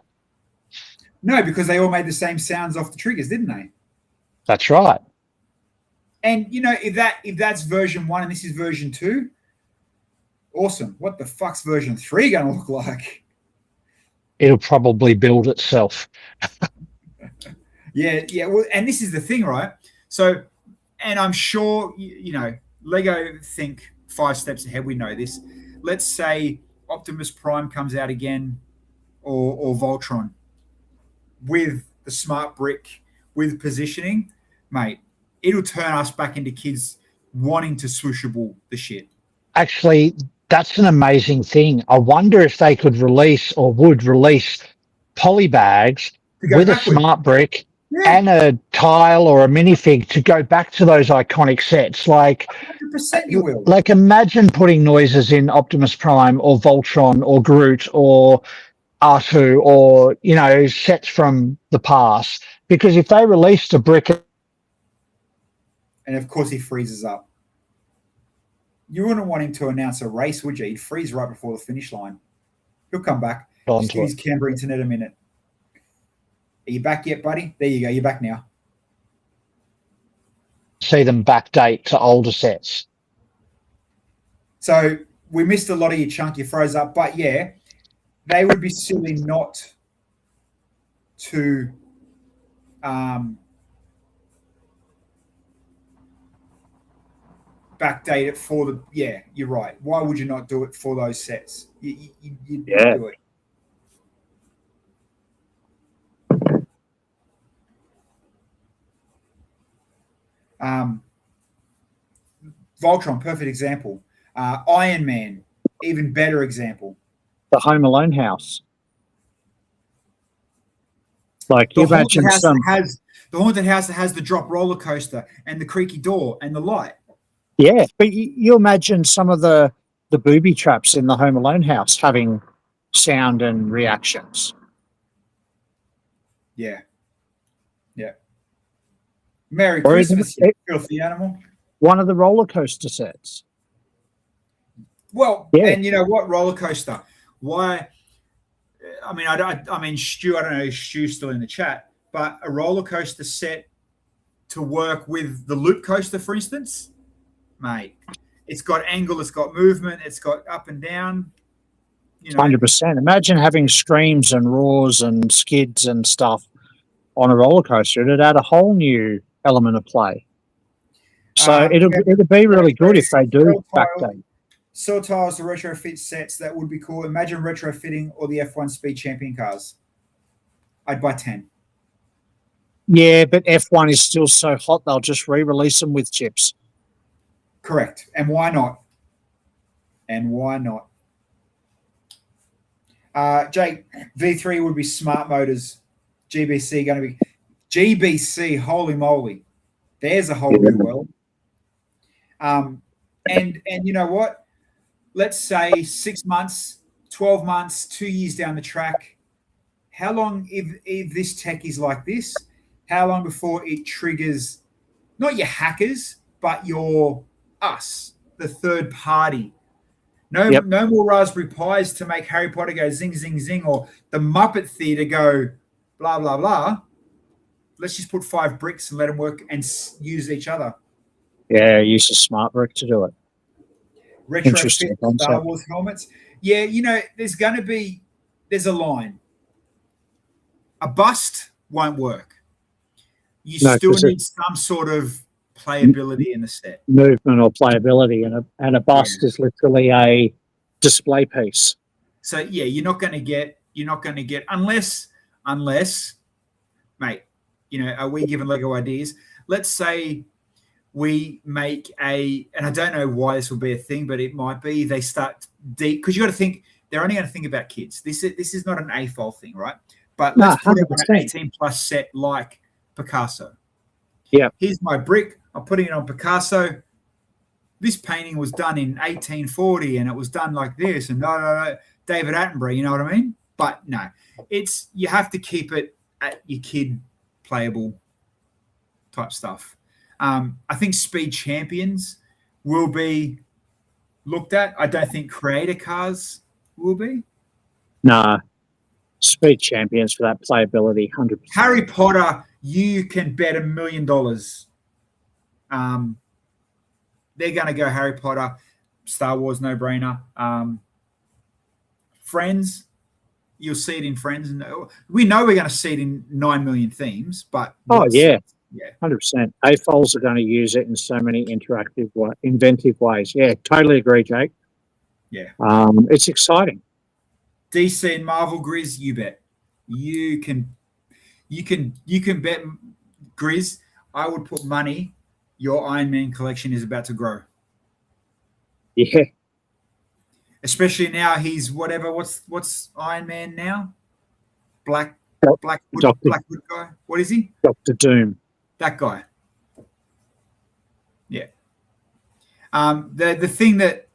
No, because they all made the same sounds off the triggers, didn't they? That's right. And if that's version 1 and this is version 2, awesome. What the fuck's version 3 going to look like? It'll probably build itself. Yeah. Well, and this is the thing, right? So, and I'm sure, Lego think 5 steps ahead. We know this. Let's say Optimus Prime comes out again, or Voltron, with the smart brick, with positioning, mate, it'll turn us back into kids wanting to swooshable the shit. Actually, that's an amazing thing. I wonder if they could release or would release polybags with a smart brick and a tile or a minifig to go back to those iconic sets. Like, 100% you will. Like, imagine putting noises in Optimus Prime or Voltron or Groot or R2 or, sets from the past. Because if they released a brick... And, of course, he freezes up. You wouldn't want him to announce a race, would you? He'd freeze right before the finish line. He'll come back. Just give his Canberra internet a minute. Are you back yet, buddy? There you go. You're back now. See them backdate to older sets. So we missed a lot of your chunk. You froze up. But, yeah, they would be silly not to backdate it for the... Yeah, you're right. Why would you not do it for those sets? You'd do it. Voltron, perfect example. Iron Man, even better example. The Home Alone house. Like, you imagine the haunted house that has the drop roller coaster and the creaky door and the light. Yeah, but you imagine some of the booby traps in the Home Alone house having sound and reactions. Yeah. Merry Christmas, you filthy animal. One of the roller coaster sets. Well, and you know what? Roller coaster. Why? I mean, Stu, I don't know if Stu's still in the chat, but a roller coaster set to work with the loop coaster, for instance, mate, it's got angle, it's got movement, it's got up and down. 100%. Imagine having screams and roars and skids and stuff on a roller coaster. It'd add a whole new element of play. So Yeah, it'll be really good if they do Cell tile- backdate. Cell tiles, the retrofit sets, that would be cool. Imagine retrofitting all the F1 Speed Champion cars. I'd buy 10. Yeah, but F1 is still so hot, they'll just re-release them with chips. Correct. And why not? And why not? Jake, V3 would be smart motors. GBC going to be GBC. Holy moly! There's a whole new world. And you know what? Let's say 6 months, 12 months, 2 years down the track. How long, if this tech is like this, how long before it triggers not your hackers, but us, the third party? No more Raspberry Pis to make Harry Potter go zing, zing, zing, or the Muppet Theatre go blah, blah, blah. Let's just put 5 bricks and let them work and use each other. Yeah, use a smart brick to do it. Retrofit Star Wars helmets. Yeah, there's a line. A bust won't work. You still need some sort of playability in the set. Movement or playability, and a bust is literally a display piece. So yeah, you're not going to get unless, mate, are we giving Lego ideas? Let's say we make and I don't know why this will be a thing, but it might be, they start deep, because you got to think they're only going to think about kids. This is not an AFOL thing, right? But let's put it on an 18 plus set like Picasso. Yeah. Here's my brick. I'm putting it on Picasso. This painting was done in 1840 and it was done like this. And no, David Attenborough, you know what I mean? But no, you have to keep it at your kid playable type stuff. I think Speed Champions will be looked at. I don't think creator cars will be. Nah. Speed Champions for that playability, 100%. Harry Potter, you can bet $1 million. They're going to go Harry Potter. Star Wars, no brainer. Friends, you'll see it in Friends. We know we're going to see it in 9 million themes, but yeah, 100%. AFOLs are going to use it in so many inventive ways. Yeah, totally agree, Jake. Yeah, it's exciting. DC and Marvel, Grizz, you bet. You can bet, Grizz. I would put money. Your Iron Man collection is about to grow. Yeah. Especially now he's whatever. What's Iron Man now? Blackwood guy. What is he? Dr. Doom. That guy. Yeah. The thing that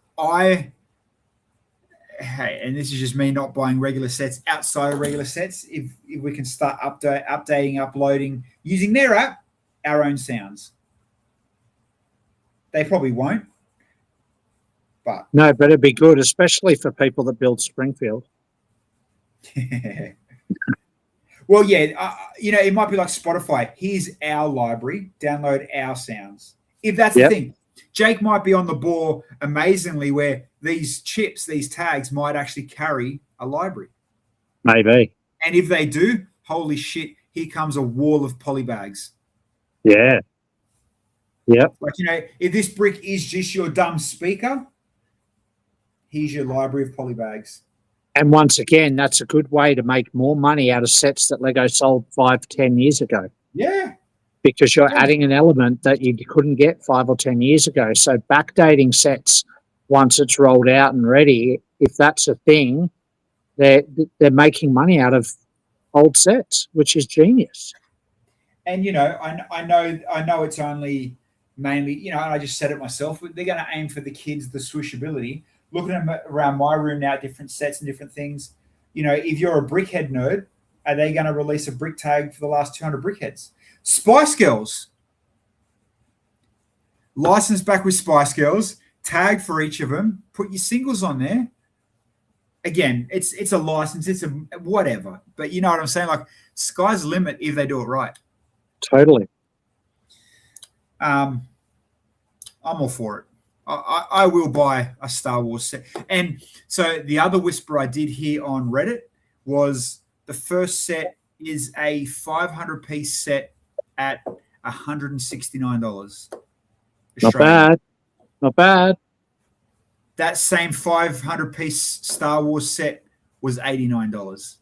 and this is just me not buying regular sets outside of regular sets. If we can start updating, uploading, using their app, our own sounds. They probably won't. But no, but it'd be good, especially for people that build Springfield. Well, yeah, it might be like Spotify. Here's our library. Download our sounds. If that's the thing. Jake might be on the ball amazingly where these chips, these tags might actually carry a library. Maybe. And if they do, holy shit, here comes a wall of polybags. Yeah. Yeah. Like, if this brick is just your dumb speaker, here's your library of polybags. And once again, that's a good way to make more money out of sets that Lego sold 5-10 years ago. Yeah. Because you're adding an element that you couldn't get 5 or 10 years ago. So backdating sets, once it's rolled out and ready, if that's a thing, they're making money out of old sets, which is genius. And I know it's only mainly, and I just said it myself, but they're going to aim for the kids, the swishability. Looking around my room now, different sets and different things. If you're a brickhead nerd, are they going to release a brick tag for the last 200 brickheads? Spice Girls. License back with Spice Girls. Tag for each of them. Put your singles on there. Again, it's a license. It's a whatever. But you know what I'm saying? Like, sky's the limit if they do it right. Totally. I'm all for it. I will buy a Star Wars set. And so the other whisper I did hear on Reddit was the first set is a 500-piece set at $169. Not bad. Not bad. That same 500-piece Star Wars set was $89.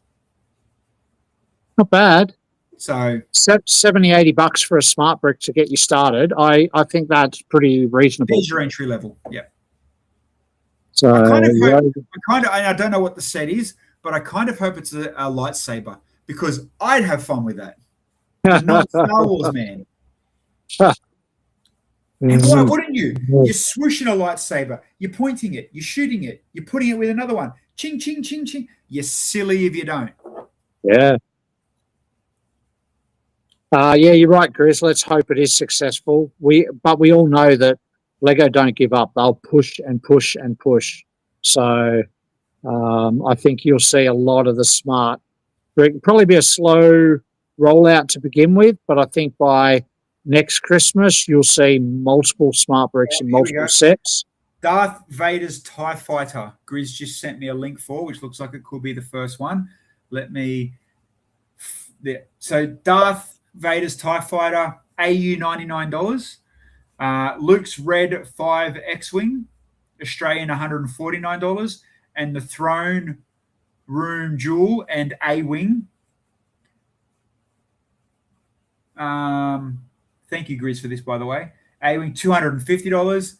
Not bad. So 70, $80 for a smart brick to get you started. I think that's pretty reasonable. there's your entry level. Yeah. So I don't know what the set is, but I kind of hope it's a lightsaber because I'd have fun with that. I'm not a Star Wars man. And why wouldn't you? You're swooshing a lightsaber. You're pointing it. You're shooting it. You're putting it with another one. Ching, ching, ching, ching. You're silly if you don't. Yeah. Yeah, you're right, Chris. Let's hope it is successful. But we all know that Lego don't give up. They'll push and push and push. So I think you'll see a lot of the smart brick. Probably be a slow rollout to begin with, but I think by next Christmas you'll see multiple smart bricks in multiple sets. Darth Vader's TIE Fighter. Grizz just sent me a link for, which looks like it could be the first one. Let me... So Darth Vader's TIE Fighter, AU $99. Luke's Red 5 X-Wing, Australian $149. And the Throne Room Jewel and A-Wing. Thank you, Grizz, for this, by the way. A-Wing, $250.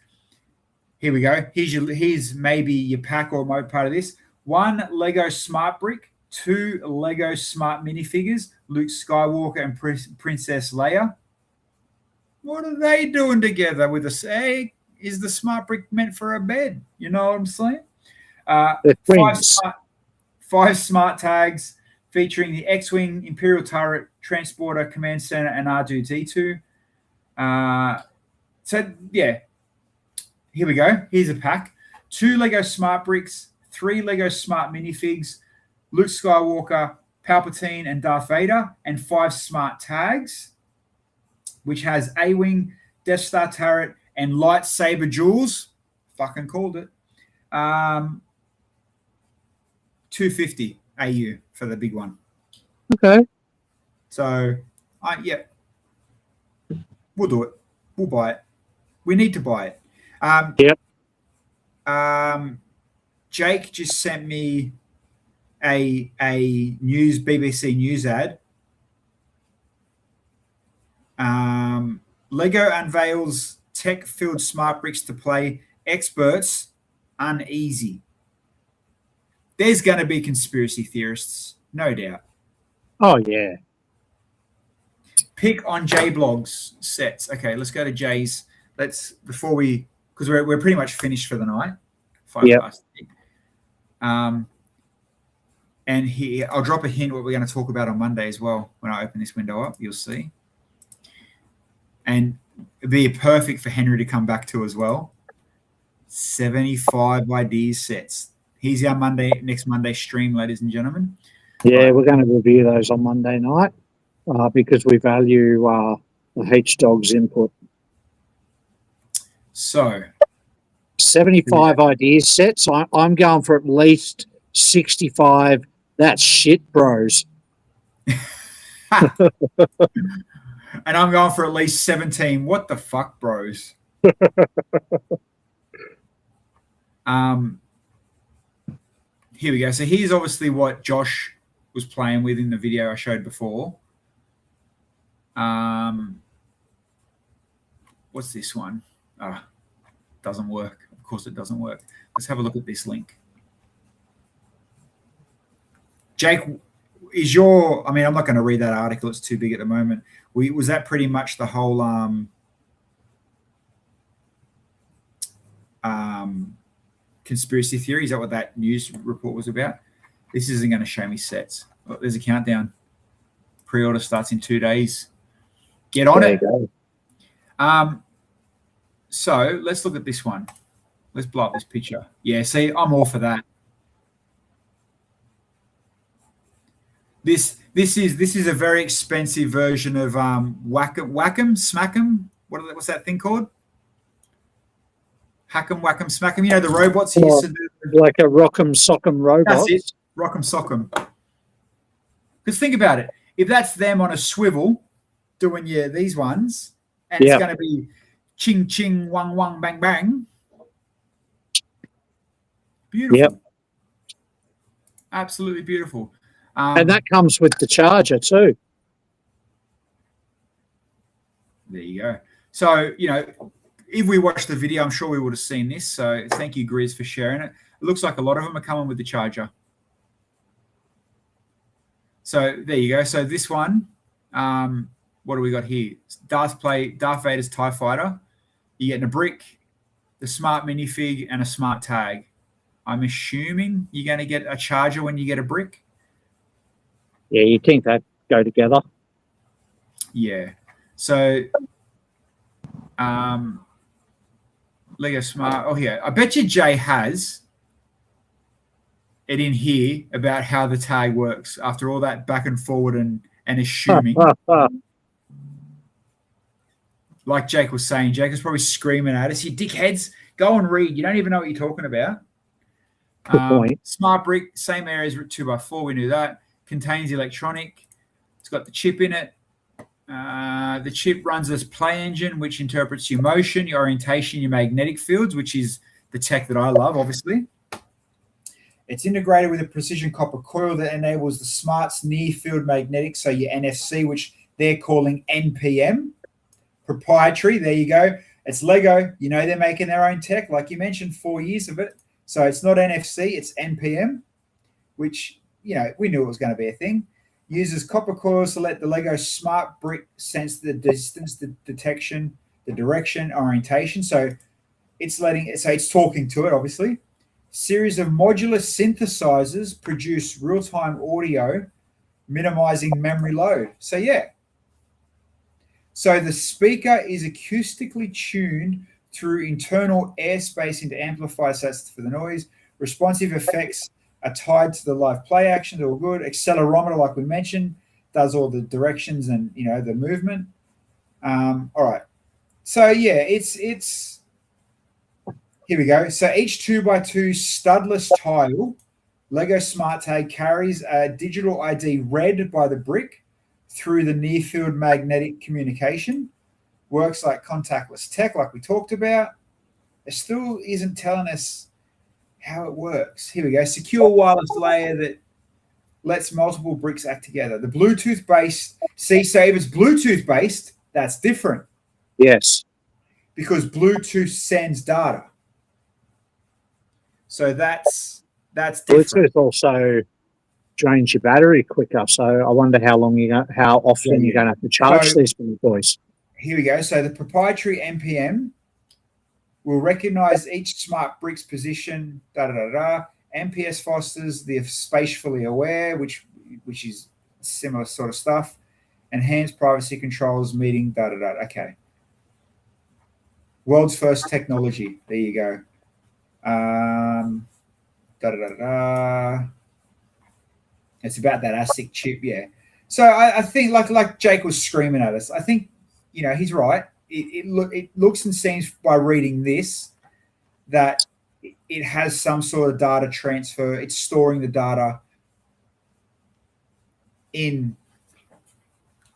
Here we go. Here's maybe your pack or part of this. 1 Lego Smart Brick, 2 Lego Smart Minifigures, Luke Skywalker and Princess Leia. What are they doing together with us? Hey, is the Smart Brick meant for a bed? You know what I'm saying? 5 smart tags featuring the X-Wing, Imperial Turret, Transporter, Command Center, and R2-D2. So, yeah. Here we go. Here's a pack. 2 Lego Smart Bricks, 3 Lego Smart Minifigs, Luke Skywalker, Palpatine, and Darth Vader, and 5 smart tags, which has A-Wing, Death Star turret, and lightsaber jewels. Fucking called it. $250 AU for the big one. Okay. So, yeah, we'll do it. We'll buy it. We need to buy it. Yep. Jake just sent me a BBC News ad. Lego unveils tech-filled smart bricks to play. Experts uneasy. There's going to be conspiracy theorists, no doubt. Oh, yeah. Pick on JBlog's sets. Okay, let's go to Jay's. Before we, because we're pretty much finished for the night. 5 past 8. And here, I'll drop a hint what we're going to talk about on Monday as well. When I open this window up, you'll see. And it'd be perfect for Henry to come back to as well. 75 ideas sets. Here's our next Monday stream, ladies and gentlemen. Yeah, we're going to review those on Monday night because we value the H-Dog's input. So 75 ideas sets. I'm going for at least 65. That's shit, bros. And I'm going for at least 17. What the fuck, bros? Here we go. So here's obviously what Josh was playing with in the video I showed before. What's this one? Doesn't work. Of course it doesn't work. Let's have a look at this link. Jake, I'm not going to read that article. It's too big at the moment. Was that pretty much the whole conspiracy theory? Is that what that news report was about? This isn't going to show me sets. Oh, there's a countdown. Pre-order starts in 2 days. Get on it. So let's look at this one. Let's blow up this picture. Yeah, see, I'm all for that. This is a very expensive version of Whack'em, Smack'em. What's that thing called? Hack'em, Whack'em, Smack'em. You know the robots he used to do. Like a Rock'em Sock'em robot. That's it. Rock'em Sock'em. Because think about it. If that's them on a swivel, doing these ones, and Yep. it's going to be ching ching wang wang bang bang. Beautiful. Yep. Absolutely beautiful. And that comes with the charger too. There you go. So, if we watched the video, I'm sure we would have seen this. So thank you, Grizz, for sharing it. It looks like a lot of them are coming with the charger. So there you go. So this one, what do we got here? Darth Vader's TIE Fighter. You're getting a brick, the smart minifig, and a smart tag. I'm assuming you're going to get a charger when you get a brick. Yeah, you think that go together? Yeah. So, Lego Smart. Oh, yeah. I bet you Jay has it in here about how the tag works after all that back and forward and assuming. Like Jake was saying, Jake was probably screaming at us, "You dickheads, go and read. You don't even know what you're talking about." Good point. Smart brick, same area as 2x4. We knew that. Contains electronic. It's got the chip in it. The chip runs this play engine, which interprets your motion, your orientation, your magnetic fields, which is the tech that I love, obviously. It's integrated with a precision copper coil that enables the smart's near field magnetic, so your NFC, which they're calling NPM. Proprietary, there you go. It's Lego. They're making their own tech. Like you mentioned, 4 years of it. So it's not NFC, it's NPM, which, we knew it was going to be a thing. Uses copper coils to let the Lego smart brick sense the distance, the detection, the direction, orientation. So it's talking to it, obviously. Series of modular synthesizers produce real-time audio, minimizing memory load. So yeah. So the speaker is acoustically tuned through internal airspace to amplify sets for the noise. Responsive effects are tied to the live play action. They're all good. Accelerometer, like we mentioned, does all the directions and the movement. All right. So yeah, it's here we go. So each 2x2 studless tile, Lego Smart Tag carries a digital ID read by the brick through the near field magnetic communication. Works like contactless tech, like we talked about. It still isn't telling us how it works. Here we go. Secure wireless layer that lets multiple bricks act together. The Bluetooth-based, so if it's Bluetooth-based, that's different. Yes. Because Bluetooth sends data. So that's different. Bluetooth also drains your battery quicker. So I wonder how often you're going to have to charge these big boys. Here we go. So the proprietary NPM will recognize each smart brick's position. MPS fosters the spatially aware, which is similar sort of stuff. Enhanced privacy controls meeting. Okay. World's first technology. There you go. It's about that ASIC chip, yeah. So I think like Jake was screaming at us. I think he's right. It looks and seems by reading this that it has some sort of data transfer. It's storing the data in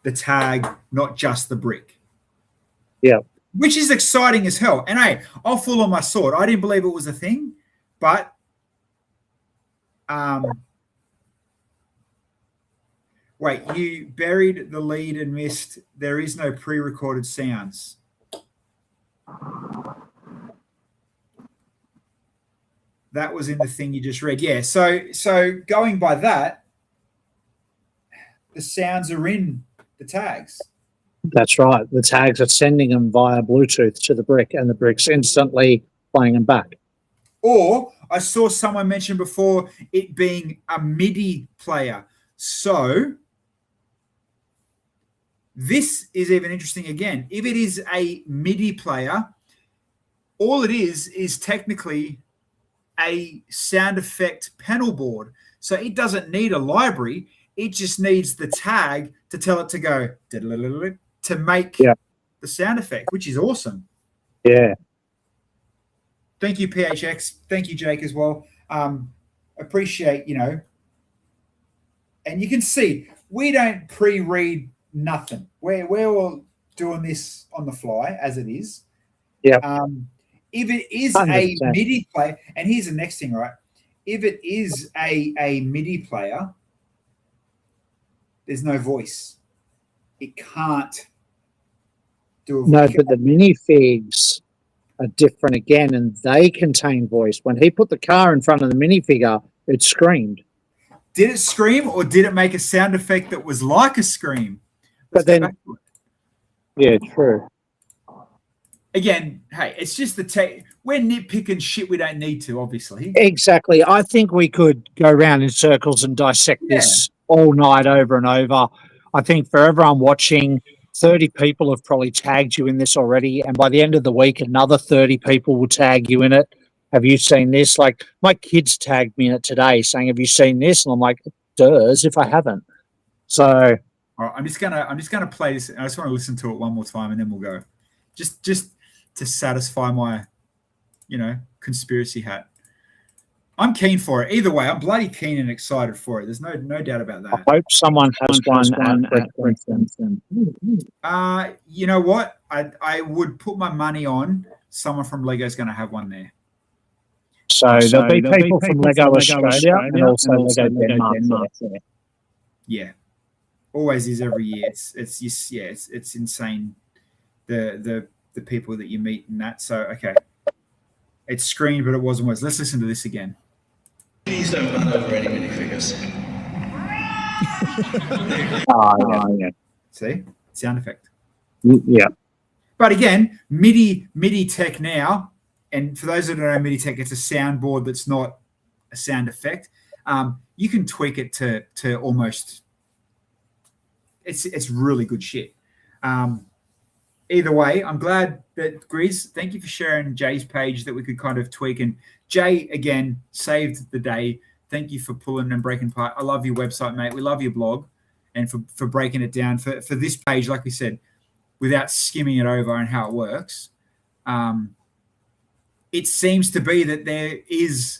the tag, not just the brick. Yeah. Which is exciting as hell. And hey, I'll fall on my sword. I didn't believe it was a thing, but wait, you buried the lead and missed. There is no pre-recorded sounds. That was in the thing you just read. Yeah. So going by that, the sounds are in the tags. That's right. The tags are sending them via Bluetooth to the brick, and the brick's instantly playing them back. Or I saw someone mention before it being a MIDI player. So this is even interesting again. If it is a MIDI player, all it is technically a sound effect panel board. So it doesn't need a library. It just needs the tag to tell it to go to make the sound effect, which is awesome. Yeah. Thank you, PHX. Thank you, Jake, as well. Appreciate, and you can see we don't pre-read nothing. We're all doing this on the fly as it is. Yep. If it is 100%. a MIDI player, and here's the next thing, right? If it is a MIDI player, there's no voice. It can't do a No, but the minifigs are different again, and they contain voice. When he put the car in front of the minifigure, it screamed. Did it scream, or did it make a sound effect that was like a scream? But Let's go then, back to it. yeah, true. Again, hey, it's just the tech. We're nitpicking shit we don't need to, obviously. Exactly. I think we could go round in circles and dissect this all night over and over. I think for everyone watching, 30 people have probably tagged you in this already. And by the end of the week, another 30 people will tag you in it. Have you seen this? Like, my kids tagged me in it today saying, have you seen this? And I'm like, as if I haven't. So All right, I'm just gonna play this. I just want to listen to it one more time, and then we'll go. Just to satisfy my, conspiracy hat. I'm keen for it. Either way, I'm bloody keen and excited for it. There's no doubt about I that. hope someone has one at Princeton. You know what? I would put my money on someone from Lego's going to have one there. So there'll be people from Lego Australia and also Lego Denmark there. Yeah, always is every year. It's just it's insane. The people that you meet and that. So okay, it's screened, but it wasn't words. Let's listen to this again. Please don't run over any minifigures. Yeah. See, sound effect. Yeah. But again, MIDI tech now, and for those that don't know MIDI tech, it's a soundboard that's not a sound effect. You can tweak it to almost. It's really good shit. Either way, I'm glad that Grizz, thank you for sharing Jay's page that we could kind of tweak. And Jay, again, saved the day. Thank you for pulling and breaking apart. I love your website, mate. We love your blog and for breaking it down. For this page, like we said, without skimming it over and how it works, it seems to be that there is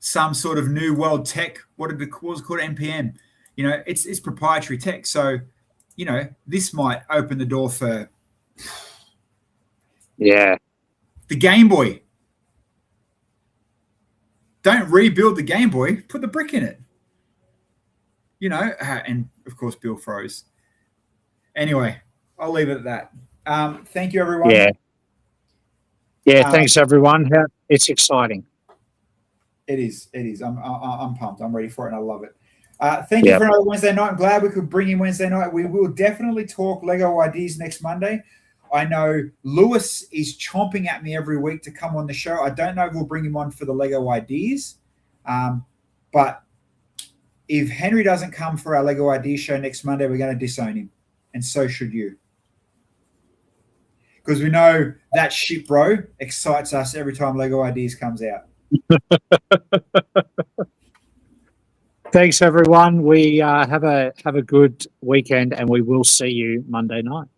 some sort of new world tech. What was it called? NPM. It's proprietary tech. So, this might open the door for the Game Boy. Don't rebuild the Game Boy. Put the brick in it. And of course, Bill froze. Anyway, I'll leave it at that. Thank you, everyone. Yeah. Thanks, everyone. It's exciting. It is. I'm pumped. I'm ready for it, and I love it. Thank you for another Wednesday night. I'm glad we could bring in Wednesday night. We will definitely talk Lego ideas next Monday. I know Lewis is chomping at me every week to come on the show. I don't know if we'll bring him on for the Lego ideas. But if Henry doesn't come for our Lego ideas show next Monday, we're going to disown him. And so should you. Because we know that shit, bro, excites us every time Lego ideas comes out. Thanks, everyone. We have a good weekend, and we will see you Monday night.